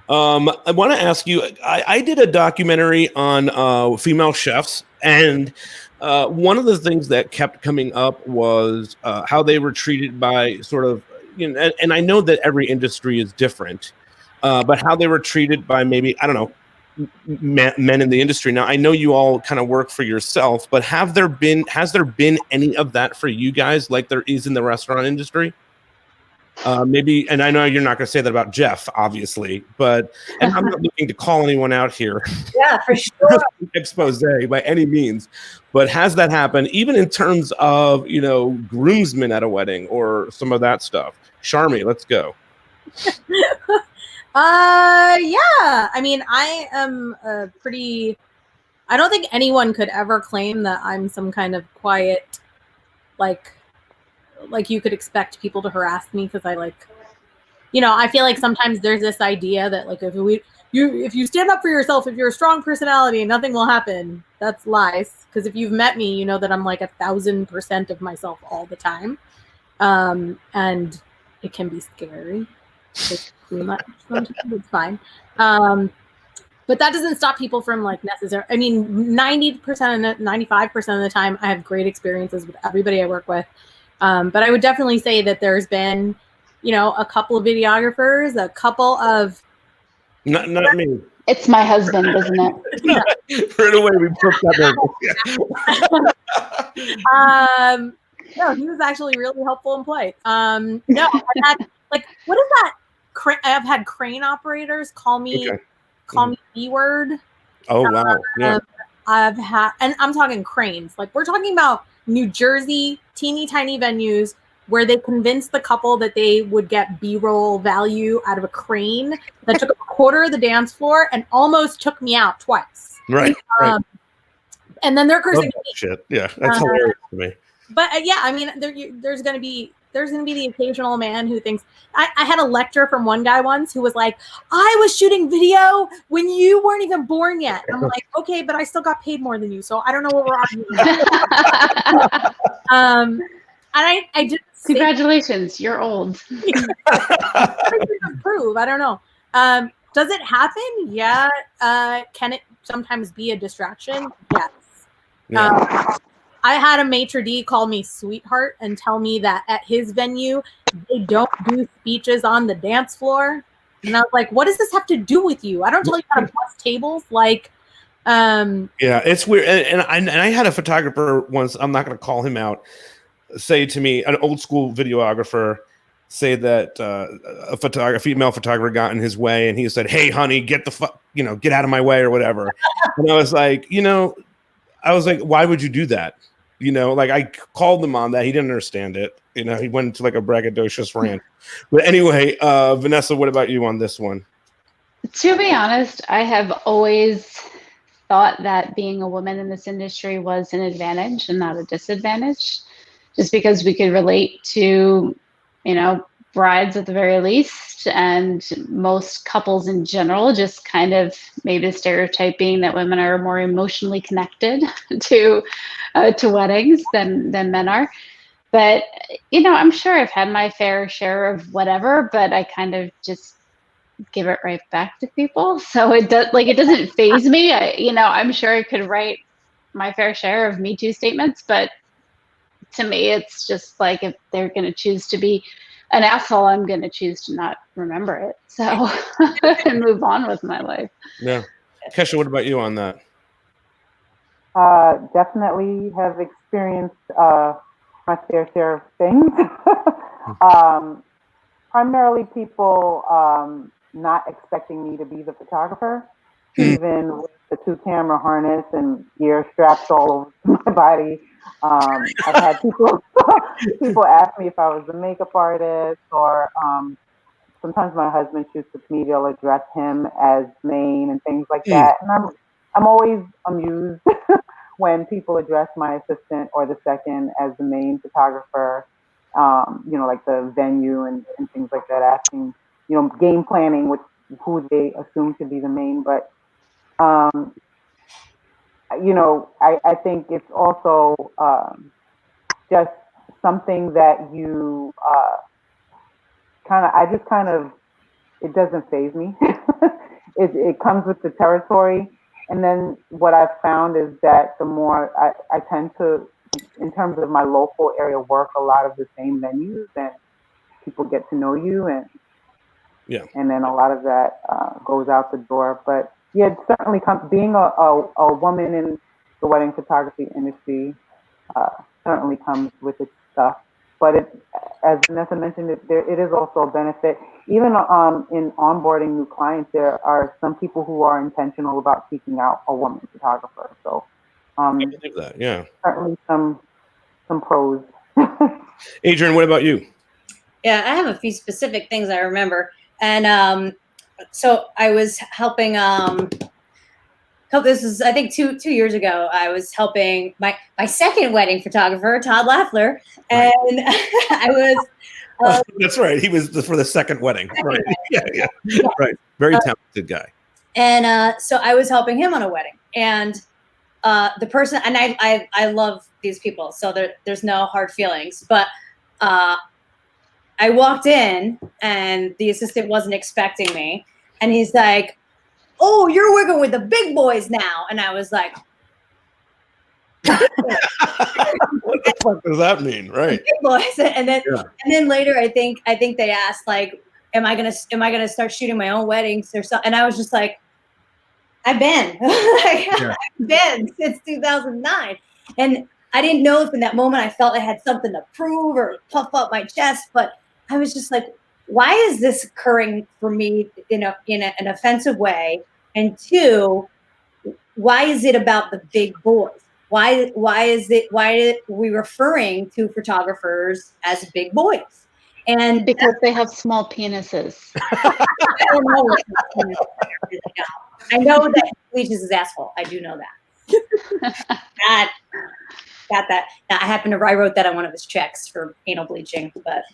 I want to ask you, I did a documentary on female chefs, and one of the things that kept coming up was how they were treated by sort of, and I know that every industry is different, but how they were treated by maybe, I don't know, men in the industry. Now, I know you all kind of work for yourself, but has there been any of that for you guys like there is in the restaurant industry? Maybe, and I know you're not going to say that about Jeff, obviously, but, and I'm not looking to call anyone out here. Yeah, for sure. Expose by any means, but has that happened even in terms of, groomsmen at a wedding or some of that stuff? Charmi, let's go. Yeah. I mean, I am I don't think anyone could ever claim that I'm some kind of quiet, like you could expect people to harass me because I I feel like sometimes there's this idea that like if you stand up for yourself, if you're a strong personality, nothing will happen. That's lies. Because if you've met me, you know that I'm like 1,000% of myself all the time, and it can be scary. It's too much sometimes. It's fine. But that doesn't stop people from necessarily. I mean, 90%, 95% of the time, I have great experiences with everybody I work with. But I would definitely say that there's been, a couple of videographers, a couple of. Not me. It's my husband, isn't it? Right away, we put that over. No, he was actually really helpful in play. No, I've had what is that? I've had crane operators call me B-word. Oh wow! Yeah. I've had, and I'm talking cranes. Like we're talking about New Jersey, teeny tiny venues where they convinced the couple that they would get B-roll value out of a crane that took a quarter of the dance floor and almost took me out twice. Right. Right. And then they're cursing me. Shit. Yeah, that's hilarious to me. But yeah, I mean, there's going to be the occasional man who thinks. I had a lecture from one guy once who was like, I was shooting video when you weren't even born yet. I'm like, okay, but I still got paid more than you, so I don't know what we're arguing about. And I just congratulations, you're old. Prove, I don't know. Does it happen? Yeah. Can it sometimes be a distraction? Yes. Yeah. I had a maitre d' call me sweetheart and tell me that at his venue, they don't do speeches on the dance floor. And I was like, what does this have to do with you? I don't tell you how to bus tables. Yeah, it's weird. And I had a photographer once, I'm not going to call him out, say to me, an old school videographer, say that a female photographer got in his way and he said, hey, honey, get get out of my way or whatever. And I was like, why would you do that? I called him on that. He didn't understand it. He went into a braggadocious rant. But anyway, Vanessa, what about you on this one? To be honest, I have always thought that being a woman in this industry was an advantage and not a disadvantage, just because we could relate to, brides at the very least, and most couples in general, just kind of maybe the stereotype being that women are more emotionally connected to weddings than men are. But, I'm sure I've had my fair share of whatever, but I kind of just give it right back to people. So it doesn't faze me. I'm sure I could write my fair share of Me Too statements, but to me, it's just like, if they're going to choose to be an asshole, I'm going to choose to not remember it. So and move on with my life. Yeah. Kesha, what about you on that? Definitely have experienced my fair share of things. Primarily people not expecting me to be the photographer, even with the 2-camera harness and gear strapped all over my body. I've had people ask me if I was a makeup artist, or sometimes my husband shoots with me. They'll address him as main and things like that. And I'm always amused when people address my assistant or the second as the main photographer. Like the venue and things like that, asking, game planning with who they assume to be the main. But, I think it's also just something that you it doesn't faze me. It comes with the territory. And then what I've found is that the more I tend to, in terms of my local area, work a lot of the same venues, and people get to know you, and then a lot of that goes out the door. But yeah, it certainly comes, being a woman in the wedding photography industry certainly comes with its stuff. But as Vanessa mentioned, it is also a benefit. Even in onboarding new clients, there are some people who are intentional about seeking out a woman photographer. So I believe that, yeah. Certainly some pros. Adrienne, what about you? Yeah, I have a few specific things I remember. And so I was helping this was, I think, two years ago. I was helping my second wedding photographer, Todd Laffler, and I was. That's right. He was for the second wedding. Right. Yeah. Right. Very talented guy. And so I was helping him on a wedding, and the person, and I love these people, so there's no hard feelings. But I walked in, and the assistant wasn't expecting me, and he's like, "Oh, you're working with the big boys now," and I was like, "What the fuck does that mean?" Right? Big boys, and then later, I think they asked, like, "Am I gonna start shooting my own weddings or something?" And I was just like, "I've been, I've been since 2009," and I didn't know if in that moment I felt I had something to prove or puff up my chest, but I was just like, why is this occurring for me in an offensive way? And two, why is it about the big boys? Why are we referring to photographers as big boys? And because they have small penises. I don't know what I know that he bleaches his asshole. I do know that. Got that. Now, I wrote that on one of his checks for anal bleaching, but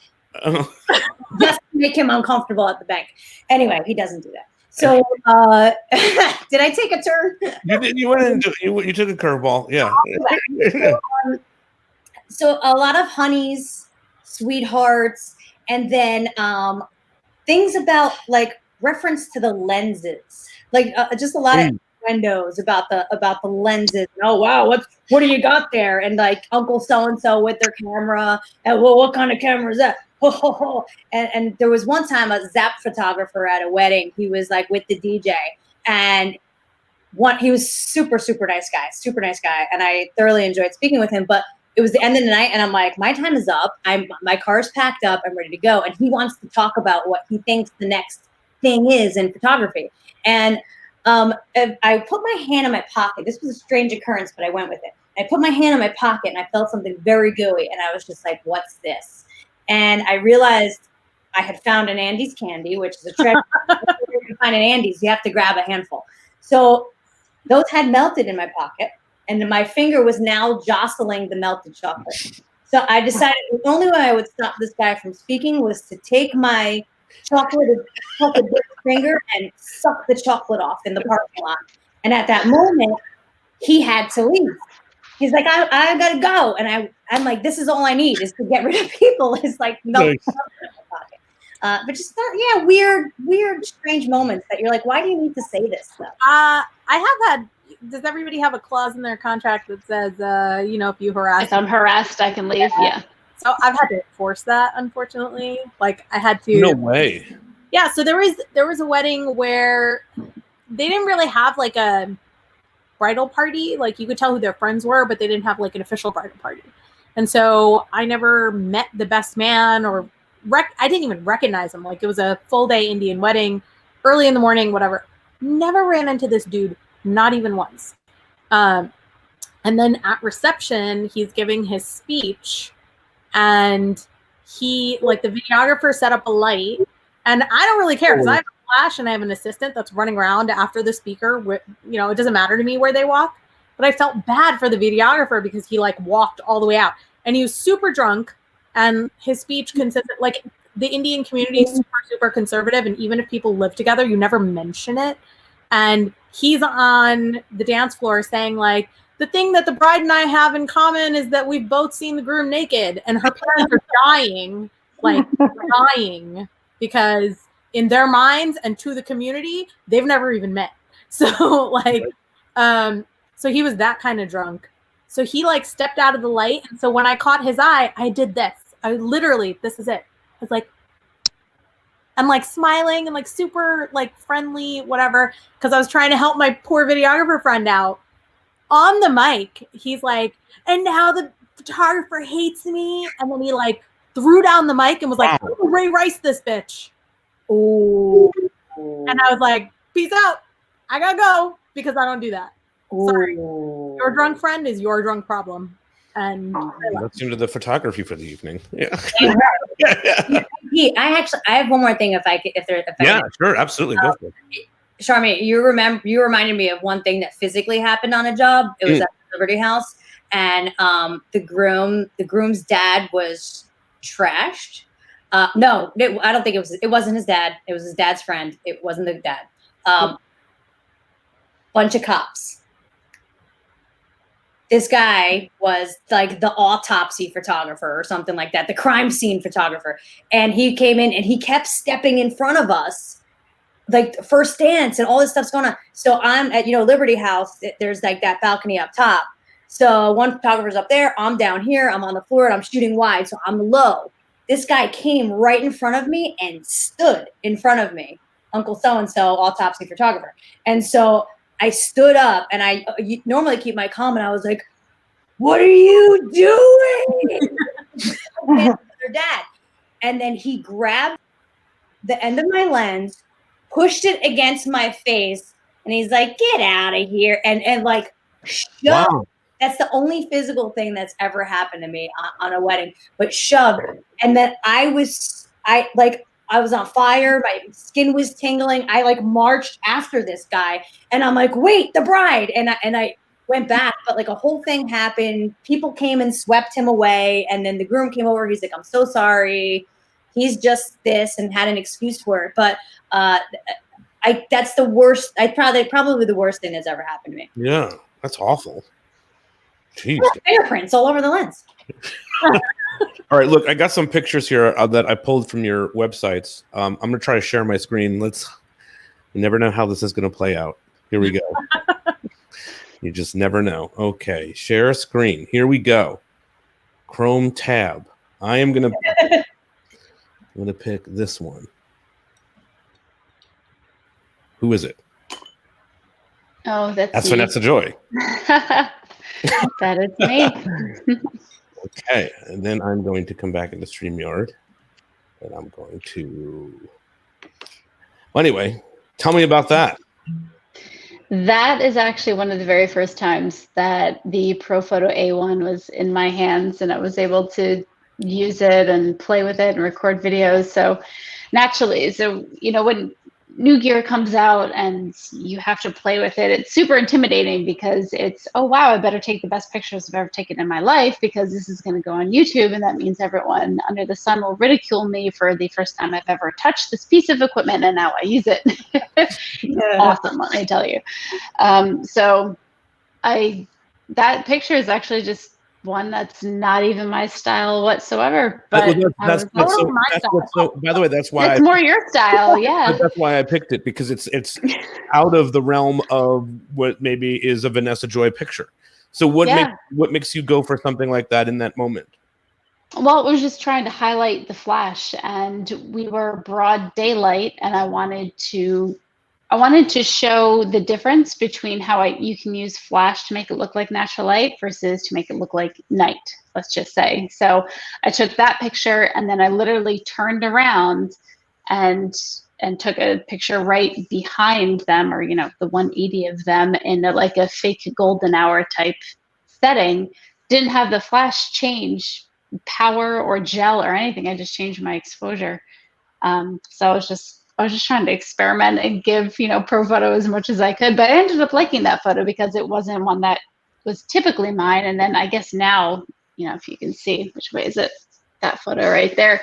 just to make him uncomfortable at the bank. Anyway, he doesn't do that. So, did I take a turn? You went into you took a curveball. Yeah. So a lot of honeys, sweethearts, and then things about like reference to the lenses, like just a lot of windows about the lenses. Oh wow, what do you got there? And like Uncle so and so with their camera, and well, what kind of camera is that? And there was one time a Zap photographer at a wedding. He was like with the DJ, and he was super nice guy, and I thoroughly enjoyed speaking with him. But it was the end of the night, and I'm like, my time is up. My car's packed up. I'm ready to go. And he wants to talk about what he thinks the next thing is in photography. And I put my hand in my pocket. This was a strange occurrence, but I went with it. I put my hand in my pocket, and I felt something very gooey, and I was just like, "What's this?" And I realized I had found an Andes candy, which is a treasure. You can find an Andes, you have to grab a handful. So those had melted in my pocket, and my finger was now jostling the melted chocolate. So I decided the only way I would stop this guy from speaking was to take my chocolate finger and suck the chocolate off in the parking lot. And at that moment, he had to leave. He's like, I gotta go. And I'm like, this is all I need is to get rid of people. It's like, no. Nice. But just weird, strange moments that you're like, why do you need to say this stuff? I have had. Does everybody have a clause in their contract that says, if you harass? If I'm harassed, I can leave. Yeah. So I've had to enforce that, unfortunately. Like I had to. No way. Yeah. So there was a wedding where they didn't really have like a bridal party. Like you could tell who their friends were, but they didn't have like an official bridal party. And so I never met the best man or I didn't even recognize him. Like it was a full day Indian wedding, early in the morning, whatever. Never ran into this dude, not even once. And then at reception, he's giving his speech, and the videographer set up a light, and I don't really care because I have a flash and I have an assistant that's running around after the speaker. It doesn't matter to me where they walk, but I felt bad for the videographer because he like walked all the way out, and he was super drunk, and his speech consisted like the Indian community is super conservative, and even if people live together, you never mention it. And he's on the dance floor saying like, the thing that the bride and I have in common is that we've both seen the groom naked, and her parents are dying, like dying, because in their minds and to the community, they've never even met. So like, so he was that kind of drunk. So he like stepped out of the light. And so when I caught his eye, I did this. I literally, this is it. I was like, I'm like smiling and like super like friendly, whatever. Cause I was trying to help my poor videographer friend out. On the mic, he's like, and now the photographer hates me. And then he like threw down the mic and was like, I'm gonna Ray Rice this bitch. Ooh. And I was like, peace out. I gotta go because I don't do that. Sorry. Your drunk friend is your drunk problem. And that's into the photography for the evening. Yeah. Pete, I have one more thing Yeah, sure, absolutely. Go for it. Charmi, you reminded me of one thing that physically happened on a job. It was at the Liberty House, and the groom's dad was trashed. No, I don't think it wasn't his dad. It was his dad's friend. It wasn't the dad. Bunch of cops. This guy was like the autopsy photographer or something like that, the crime scene photographer. And he came in and he kept stepping in front of us, like first dance and all this stuff's going on. So I'm at, Liberty House. There's like that balcony up top. So one photographer's up there. I'm down here. I'm on the floor and I'm shooting wide. So I'm low. This guy came right in front of me and stood in front of me. Uncle so-and-so, autopsy photographer. And so I stood up and I normally keep my calm and I was like, what are you doing? Their dad. And then he grabbed the end of my lens, pushed it against my face, and he's like, get out of here. And like, shoved. Wow. That's the only physical thing that's ever happened to me on a wedding, but shoved. And then I was on fire. My skin was tingling. I like marched after this guy and I'm like, wait, the bride. And I went back, but like a whole thing happened. People came and swept him away. And then the groom came over. He's like, I'm so sorry. He's just this, and had an excuse for it. But that's the worst. Probably the worst thing that's ever happened to me. Yeah, that's awful. Jeez. Fingerprints all over the lens. All right, look, I got some pictures here that I pulled from your websites. I'm going to try to share my screen. You never know how this is going to play out. Here we go. You just never know. Okay, share screen. Here we go. Chrome tab. I'm going to pick this one. Who is it? Oh, that's Vanessa Joy. That is me. Okay, and then I'm going to come back into StreamYard, and I'm going to. Well, anyway, tell me about that. That is actually one of the very first times that the ProPhoto A1 was in my hands, and I was able to use it and play with it and record videos. So naturally, when new gear comes out and you have to play with it, it's super intimidating because it's, oh wow, I better take the best pictures I've ever taken in my life because this is going to go on YouTube, and that means everyone under the sun will ridicule me for the first time I've ever touched this piece of equipment, and now I use it. Yeah. Awesome, let me tell you. So that picture is actually just one that's not even my style whatsoever. But by the way, that's why it's more your style. Yeah, that's why I picked it, because it's out of the realm of what maybe is a Vanessa Joy picture. So what makes you go for something like that in that moment? Well, it was just trying to highlight the flash, and we were broad daylight, and I wanted to show the difference between how you can use flash to make it look like natural light versus to make it look like night, let's just say. So I took that picture, and then I literally turned around and took a picture right behind them, or, the 180 of them in like a fake golden hour type setting. Didn't have the flash change power or gel or anything. I just changed my exposure. So I was just trying to experiment and give, ProPhoto as much as I could. But I ended up liking that photo because it wasn't one that was typically mine. And then I guess now, if you can see, which way is it? That photo right there.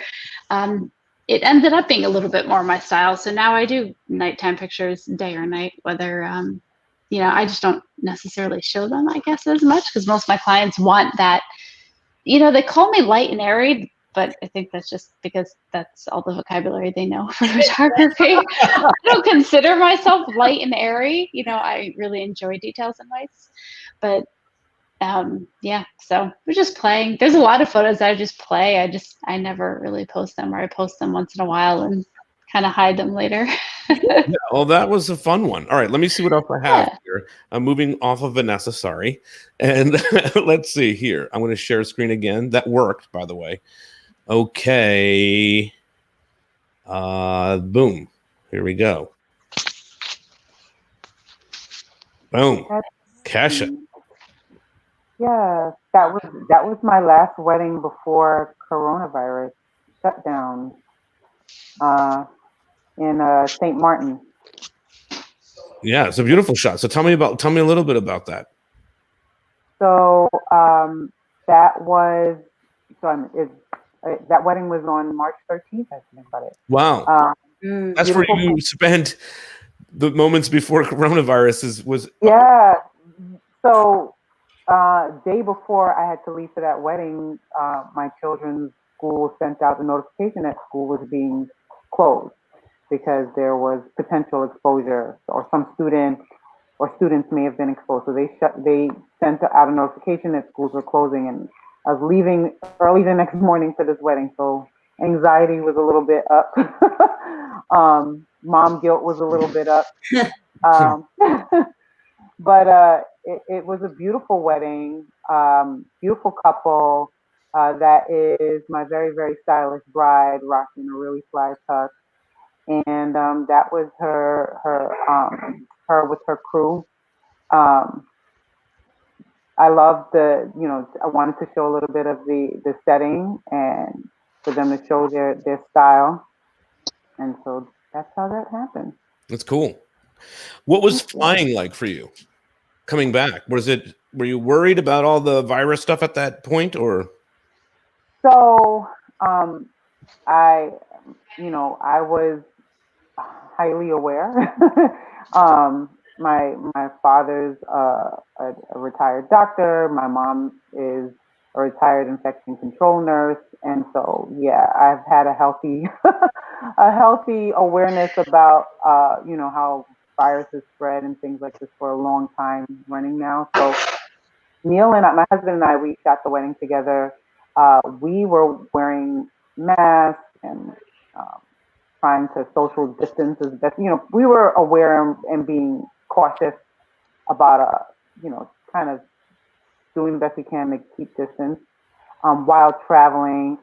It ended up being a little bit more my style. So now I do nighttime pictures, day or night, whether I just don't necessarily show them, I guess, as much, because most of my clients want that. They call me light and airy, but I think that's just because that's all the vocabulary they know for photography. I don't consider myself light and airy. I really enjoy details and lights, but so we're just playing. There's a lot of photos that I just play. I never really post them, or I post them once in a while and kind of hide them later. Yeah, well, that was a fun one. All right, let me see what else I have here. I'm moving off of Vanessa, sorry. And let's see here. I'm going to share screen again. That worked, by the way. Okay. Boom. Here we go. Boom. Kesha. Yeah, that was my last wedding before coronavirus shutdown in St. Martin. Yeah, it's a beautiful shot. So tell me a little bit about that. So that wedding was on March 13th. I think about it. Wow. That's where you spent the moments before coronavirus was. Yeah. So day before I had to leave for that wedding, my children's school sent out the notification that school was being closed because there was potential exposure, or some student or students may have been exposed. So they sent out a notification that schools were closing, and I was leaving early the next morning for this wedding. So anxiety was a little bit up. Mom guilt was a little bit up. But it was a beautiful wedding, beautiful couple. That is my very, very stylish bride, rocking a really fly tux. And that was her with her crew. I loved I wanted to show a little bit of the setting and for them to show their style. And so that's how that happened. That's cool. What was flying like for you coming back? Were you worried about all the virus stuff at that point, or? So I was highly aware. My father's a retired doctor. My mom is a retired infection control nurse, and so yeah, I've had a healthy awareness about how viruses spread and things like this for a long time running now. So Neil and my husband and I, we shot the wedding together. We were wearing masks and trying to social distance as best. We were aware and being cautious about kind of doing the best we can to keep distance while traveling.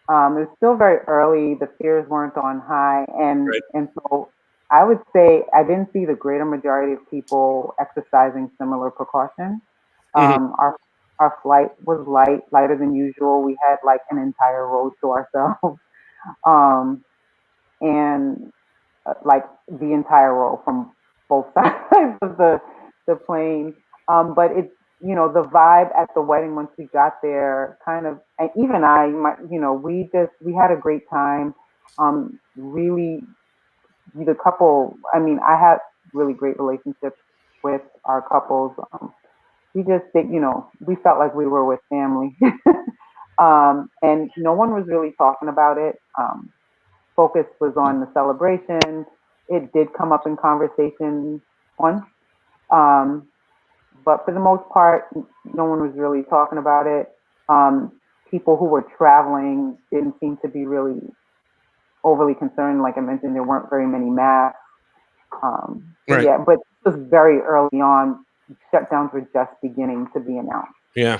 It was still very early. The fears weren't on high, and so I would say I didn't see the greater majority of people exercising similar precautions. Our flight was lighter than usual. We had like an entire road to ourselves, and like the entire row from both sides of the plane. But it's the vibe at the wedding once we got there, kind of, and even we had a great time. Really, the couple. I mean, I had really great relationships with our couples. We just did, we felt like we were with family. And no one was really talking about it. Focus was on the celebration. It did come up in conversation once. But for the most part, no one was really talking about it. People who were traveling didn't seem to be really overly concerned. Like I mentioned, there weren't very many masks. Yeah, but it was very early on. Shutdowns were just beginning to be announced. Yeah,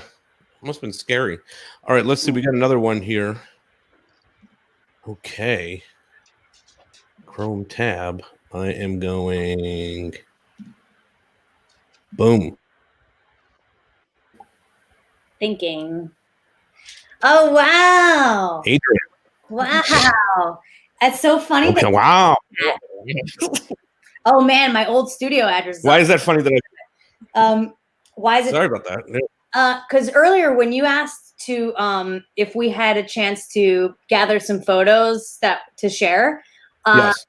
must have been scary. All right, let's see. We got another one here. Okay. Chrome tab. I am going. Boom. Thinking. Oh, wow. Adrienne. Wow. That's so funny. Okay, wow. Oh, man, my old studio address. Why is that funny that why is it? Sorry about that. Because earlier when you asked to if we had a chance to gather some photos to share, yes.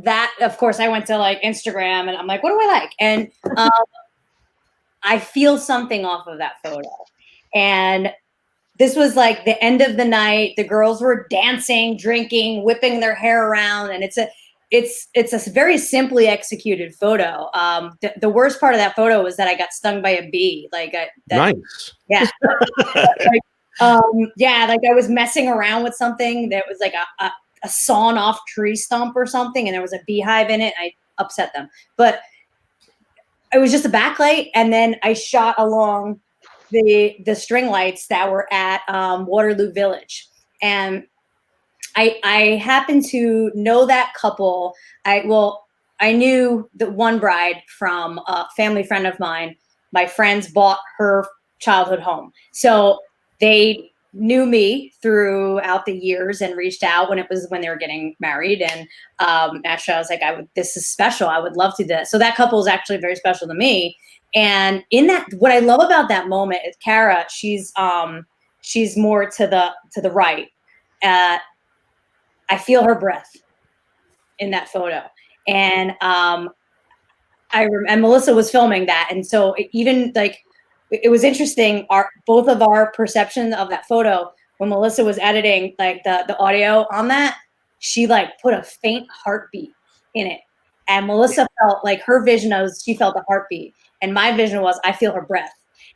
that, of course, I went to like Instagram and I'm like, what do I like? And I feel something off of that photo. And this was like the end of the night. The girls were dancing, drinking, whipping their hair around, and it's a very simply executed photo. The worst part of that photo was that I got stung by a bee. Nice. Yeah. Like I was messing around with something that was like a sawn off tree stump or something, and there was a beehive in it. And I upset them, but it was just a backlight, and then I shot along the string lights that were at Waterloo Village, and I happened to know that couple. I knew the one bride from a family friend of mine. My friends bought her childhood home, so they knew me throughout the years and reached out when they were getting married. And actually, I was like, this is special. I would love to do that. So that couple is actually very special to me. And in that, what I love about that moment is Kara. She's more to the right. I feel her breath in that photo, and and Melissa was filming that, and so even like it was interesting. Both of our perception of that photo when Melissa was editing like the audio on that, she like put a faint heartbeat in it, and Melissa felt like her vision was she felt a heartbeat, and my vision was I feel her breath.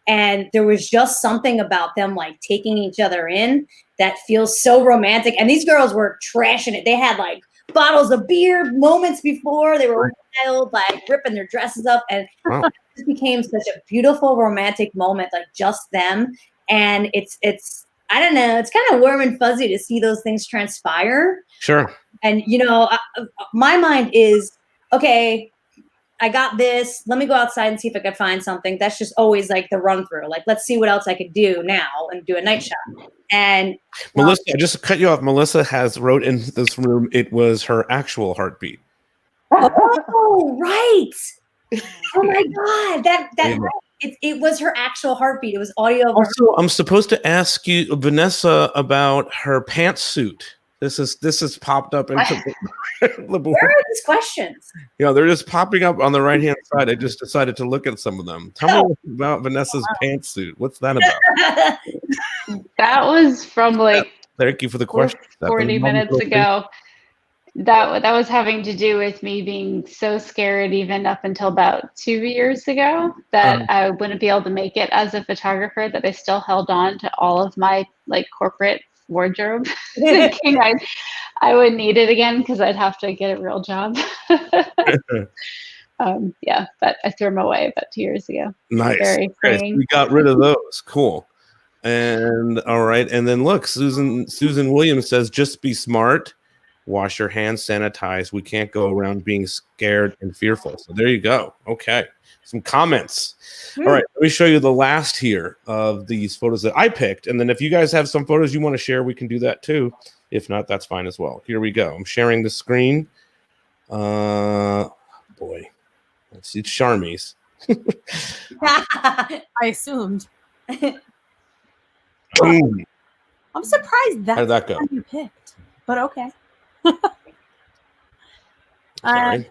And there was just something about them like taking each other in that feels so romantic. And these girls were trashing it. They had like bottles of beer moments before. They were wild, like ripping their dresses up. And it just became such a beautiful romantic moment, like just them. And it's I don't know, it's kind of warm and fuzzy to see those things transpire. Sure. And, my mind is, okay, I got this. Let me go outside and see if I can find something. That's just always like the run through. Like, let's see what else I could do now and do a night shot. And Melissa, I just cut you off. Melissa wrote in this room, it was her actual heartbeat. Oh, right. Oh my God. It was her actual heartbeat. It was audio. Also, I'm supposed to ask you, Vanessa, about her pantsuit. This is popped up into the board. Where are these questions? They're just popping up on the right hand side. I just decided to look at some of them. Tell me about Vanessa's pantsuit. What's that about? That was from like thank you for the question. 40 minutes ago. That was having to do with me being so scared even up until about 2 years ago that I wouldn't be able to make it as a photographer, that I still held on to all of my like corporate wardrobe thinking I would need it again because I'd have to get a real job. But I threw them away about 2 years ago. Nice. Very freeing. We got rid of those. Cool. And all right. And then look, Susan Williams says, just be smart. Wash your hands, sanitize. We can't go around being scared and fearful. So there you go. Okay. Some comments. All right. Let me show you the last here of these photos that I picked. And then if you guys have some photos you want to share, we can do that too. If not, that's fine as well. Here we go. I'm sharing the screen. Boy. Let's see. It's Charmi's. I assumed. Boom. I'm surprised How did that go? You picked, but okay. Sorry,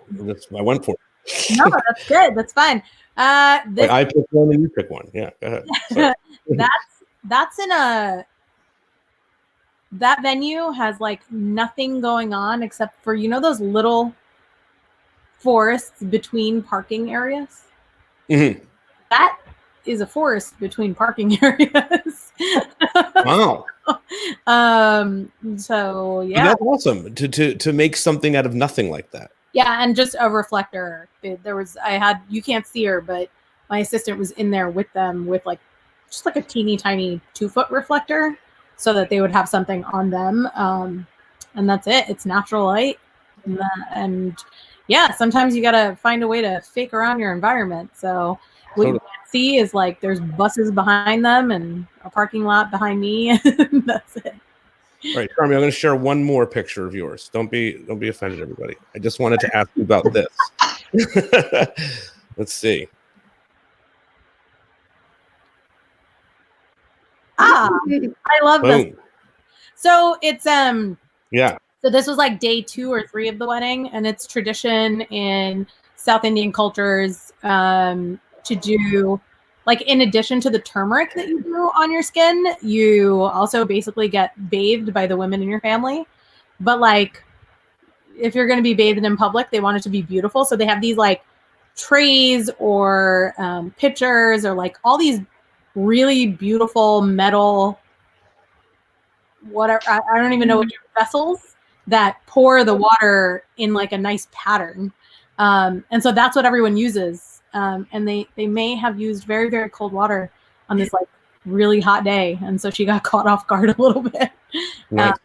I went for it. No, that's good. That's fine. I picked one and you pick one. Yeah, go ahead. That's in that venue has like nothing going on except for those little forests between parking areas. Mm-hmm. That is a forest between parking areas. Wow. So yeah, that's awesome to make something out of nothing like that. Yeah, and just a reflector. You can't see her, but my assistant was in there with them with like just like a teeny tiny 2-foot reflector so that they would have something on them. And that's it. It's natural light. And yeah, sometimes you got to find a way to fake around your environment. So what you can't see is like there's buses behind them and a parking lot behind me. And that's it. All right, Charmi, I'm going to share one more picture of yours. Don't be offended, everybody. I just wanted to ask you about this. Let's see. I love this. Boom. So it's Yeah. So this was like day 2 or 3 of the wedding, and it's tradition in South Indian cultures to do, like, in addition to the turmeric that you do on your skin, you also basically get bathed by the women in your family. But like, if you're going to be bathed in public, they want it to be beautiful. So they have these like trays or pitchers or like all these really beautiful metal, whatever, I don't even know what vessels that pour the water in like a nice pattern. And so that's what everyone uses. And they may have used very, very cold water on this like really hot day. And so she got caught off guard a little bit. Nice.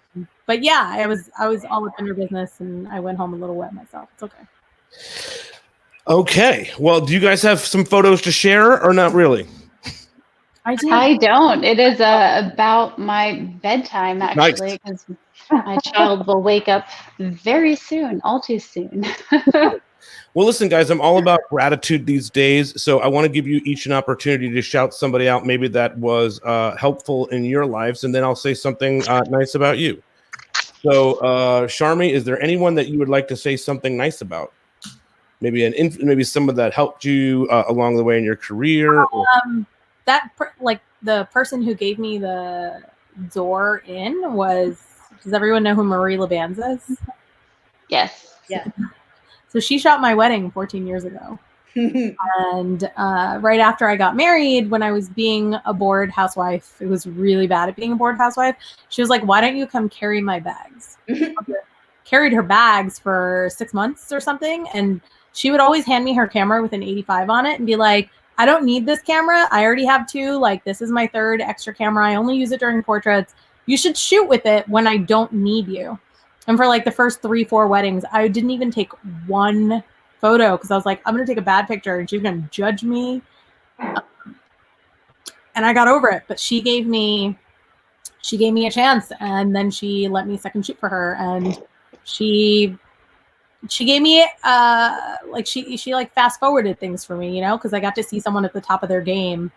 But yeah, I was all up in her business, and I went home a little wet myself. It's okay. Okay. Well, do you guys have some photos to share or not really? I do. I don't. It is about my bedtime, actually, because my child will wake up very soon, all too soon. Well, listen, guys, I'm all about gratitude these days. So I want to give you each an opportunity to shout somebody out, maybe that was helpful in your lives, and then I'll say something nice about you. So, Charmi, is there anyone that you would like to say something nice about? Maybe maybe someone that helped you along the way in your career. Like the person who gave me the door in was. Does everyone know who Marie Labanza is? Yes. Yeah. So she shot my wedding 14 years ago. And right after I got married, when I was being a bored housewife, it was really bad at being a bored housewife. She was like, "Why don't you come carry my bags?" Carried her bags for 6 months or something. And she would always hand me her camera with an 85 on it and be like, "I don't need this camera. I already have 2. Like, this is my 3rd extra camera. I only use it during portraits. You should shoot with it when I don't need you." And for like the first 3-4 weddings, I didn't even take one photo because I was like, I'm going to take a bad picture and she's going to judge me. And I got over it. But she gave me a chance, and then she let me second shoot for her, and she gave me like she like fast forwarded things for me, you know, because I got to see someone at the top of their game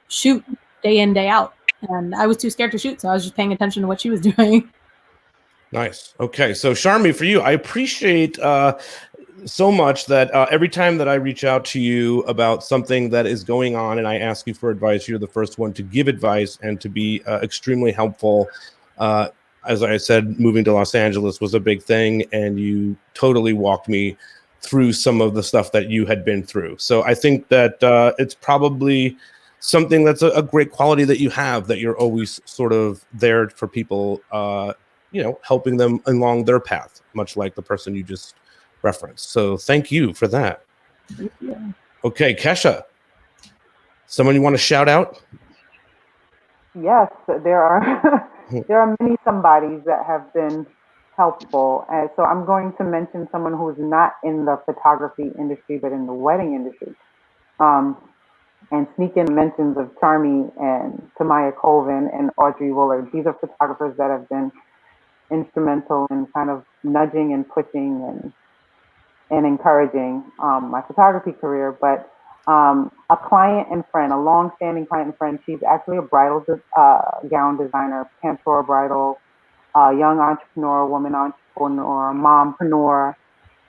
shoot day in, day out. And I was too scared to shoot, so I was just paying attention to what she was doing. Nice. Okay. So, Charmi, for you, I appreciate so much that every time that I reach out to you about something that is going on and I ask you for advice, you're the first one to give advice and to be extremely helpful. As I said, moving to Los Angeles was a big thing, and you totally walked me through some of the stuff that you had been through. So I think that it's probably something that's a great quality that you have, that you're always sort of there for people, you know, helping them along their path, much like the person you just referenced. So thank you for that. Thank you. Okay, Kesha, someone you want to shout out? Yes, there are there are many somebodies that have been helpful. And so I'm going to mention someone who's not in the photography industry, but in the wedding industry. And sneak in mentions of Charmi and Tamaya Colvin and Audrey Woolard. These are photographers that have been instrumental in kind of nudging and pushing and encouraging my photography career. But a client and friend, a long-standing client and friend, she's actually a bridal gown designer, Pantora Bridal, young entrepreneur, woman entrepreneur, mompreneur,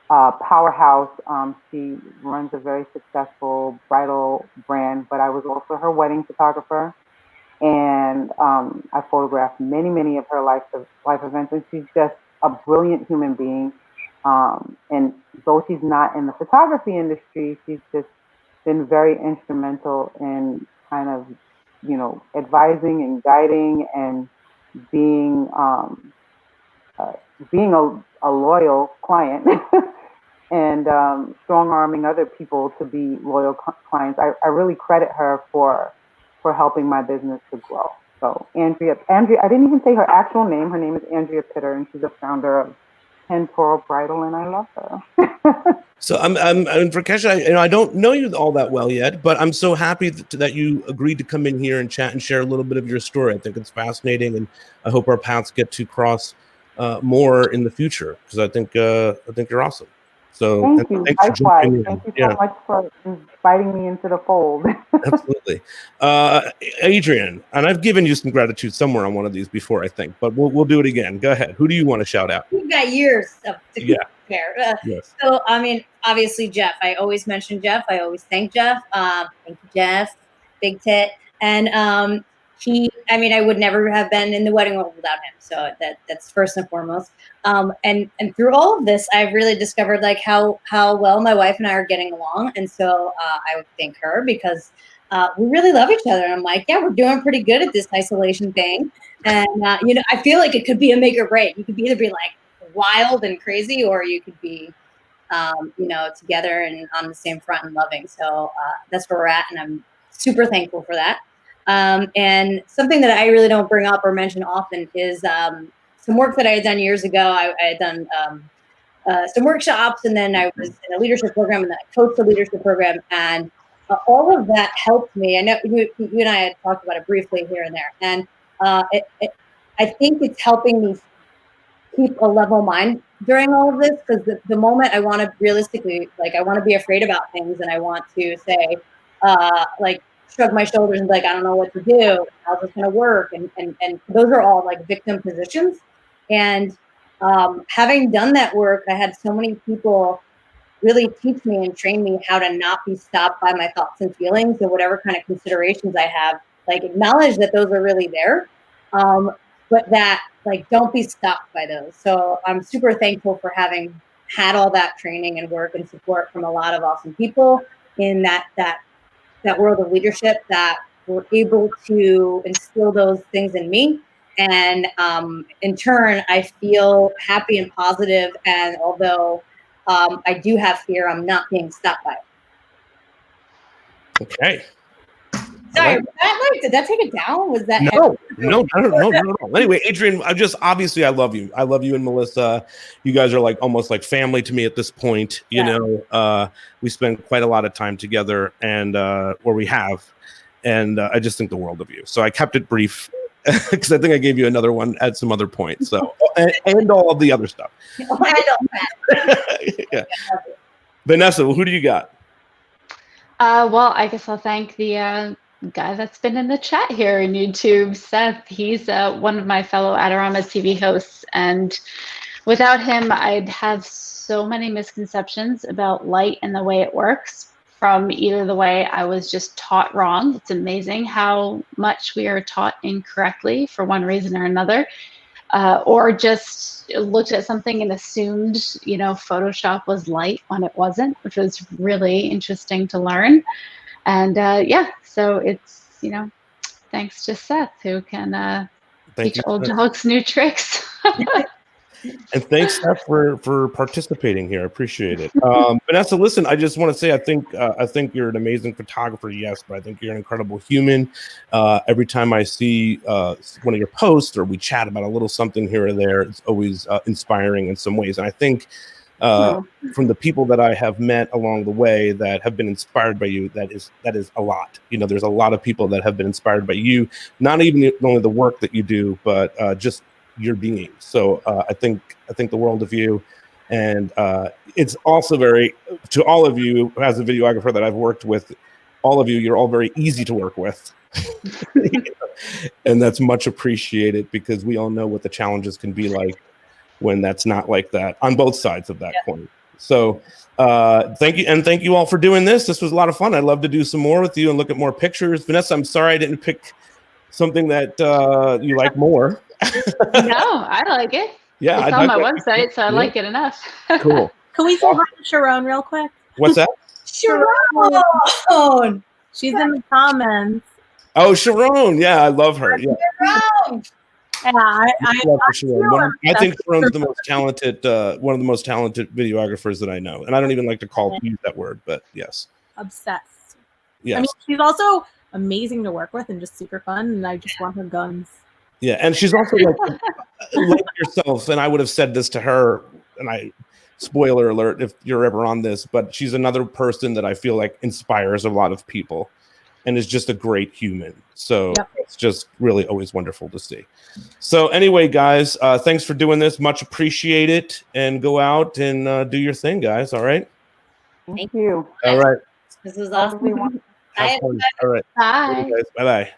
powerhouse. She runs a very successful bridal brand, but I was also her wedding photographer. And I photographed many of her life events, and she's just a brilliant human being. And though she's not in the photography industry, she's just been very instrumental in kind of, you know, advising and guiding and being a loyal client and strong-arming other people to be loyal clients. I really credit her for helping my business to grow. So Andrea, I didn't even say her actual name. Her name is Andrea Pitter, and she's the founder of Pantora Bridal, and I love her. So I'm for Kesha, I don't know you all that well yet, but I'm so happy that you agreed to come in here and chat and share a little bit of your story. I think it's fascinating, and I hope our paths get to cross more in the future, because I think you're awesome. So Thank you. thanks for Likewise. jumping in. Thank you Yeah, so much for inviting me into the fold. absolutely. Adrienne, and I've given you some gratitude somewhere on one of these before, I think, but we'll do it again. Go ahead. Who do you want to shout out? We've got years of Yeah. there. Yes. So, I mean, obviously, Jeff. I always mention Jeff. I always thank Jeff. Thank you, Jeff. Big tit. And I mean, I would never have been in the wedding world without him. So that's first and foremost. And through all of this, I've really discovered like how well my wife and I are getting along. And so I would thank her because we really love each other. And I'm like, yeah, we're doing pretty good at this isolation thing. And you know, I feel like it could be a make or break. You could either be like wild and crazy, or you could be you know, together and on the same front and loving. So that's where we're at, and I'm super thankful for that. And something that I really don't bring up or mention often is some work that I had done years ago. I had done some workshops, and then I was in a leadership program, and then I coached a leadership program, and all of that helped me. I know you and I had talked about it briefly here and there, and I think it's helping me keep a level mind during all of this, because the moment I want to realistically, like, I want to be afraid about things, and I want to say, like, shrug my shoulders and be like, I don't know what to do, how's this going to work, and those are all like victim positions. And having done that work, I had so many people really teach me and train me how to not be stopped by my thoughts and feelings and whatever kind of considerations I have. Like, acknowledge that those are really there, but that, like, don't be stopped by those. So I'm super thankful for having had all that training and work and support from a lot of awesome people in that world of leadership that were able to instill those things in me. And in turn, I feel happy and positive. And although I do have fear, I'm not being stopped by it. Okay. Sorry, did that take it down? Was that No, not at all. Anyway, Adrienne, obviously I love you. I love you and Melissa. You guys are like almost like family to me at this point. You know, we spend quite a lot of time together, and or we have, and I just think the world of you. So I kept it brief because I think I gave you another one at some other point. So and all of the other stuff. Yeah. Vanessa, who do you got? Well, I guess I'll thank the guy that's been in the chat here in YouTube, Seth. He's one of my fellow Adorama TV hosts, and without him, I'd have so many misconceptions about light and the way it works. From either the way I was just taught wrong. It's amazing how much we are taught incorrectly for one reason or another, or just looked at something and assumed, you know, Photoshop was light when it wasn't, which was really interesting to learn. And yeah, so it's, you know, thanks to Seth, who can teach old dogs new tricks. And thanks, Seth, for participating here. I appreciate it. Vanessa, listen, I just want to say I think you're an amazing photographer, yes, but I think you're an incredible human. Every time I see one of your posts or we chat about a little something here or there, it's always inspiring in some ways. And I think from the people that I have met along the way that have been inspired by you, that is a lot. You know, there's a lot of people that have been inspired by you, not even only the work that you do, but just your being. So I think the world of you, and it's also very, to all of you as a videographer that I've worked with, all of you, you're all very easy to work with. And that's much appreciated, because we all know what the challenges can be like when that's not like that on both sides of that coin. So thank you, and thank you all for doing this. This was a lot of fun. I'd love to do some more with you and look at more pictures. Vanessa, I'm sorry I didn't pick something that you like more. No, I like it. Yeah, it's on my website, so I like it enough. Cool. Can we say hi to Sharon real quick? What's that? Sharon! She's in the comments. Oh, Sharon. Yeah, I love her. Yeah. Sharon! Yeah, I love Sharon. I think Sharon's the most talented, one of the most talented videographers that I know. And I don't even like to use that word, but yes. Obsessed. Yes. I mean, she's also amazing to work with and just super fun, and I just want her guns. Yeah, and she's also like yourself, and I would have said this to her, and spoiler alert if you're ever on this, but she's another person that I feel like inspires a lot of people. and is just a great human. So Yep. it's just really always wonderful to see. So anyway, guys, thanks for doing this. Much appreciate it. And go out and do your thing, guys. All right. Thank you. All right. This was Have a lovely awesome. one. Have Bye. fun. All right. Bye. Bye, bye.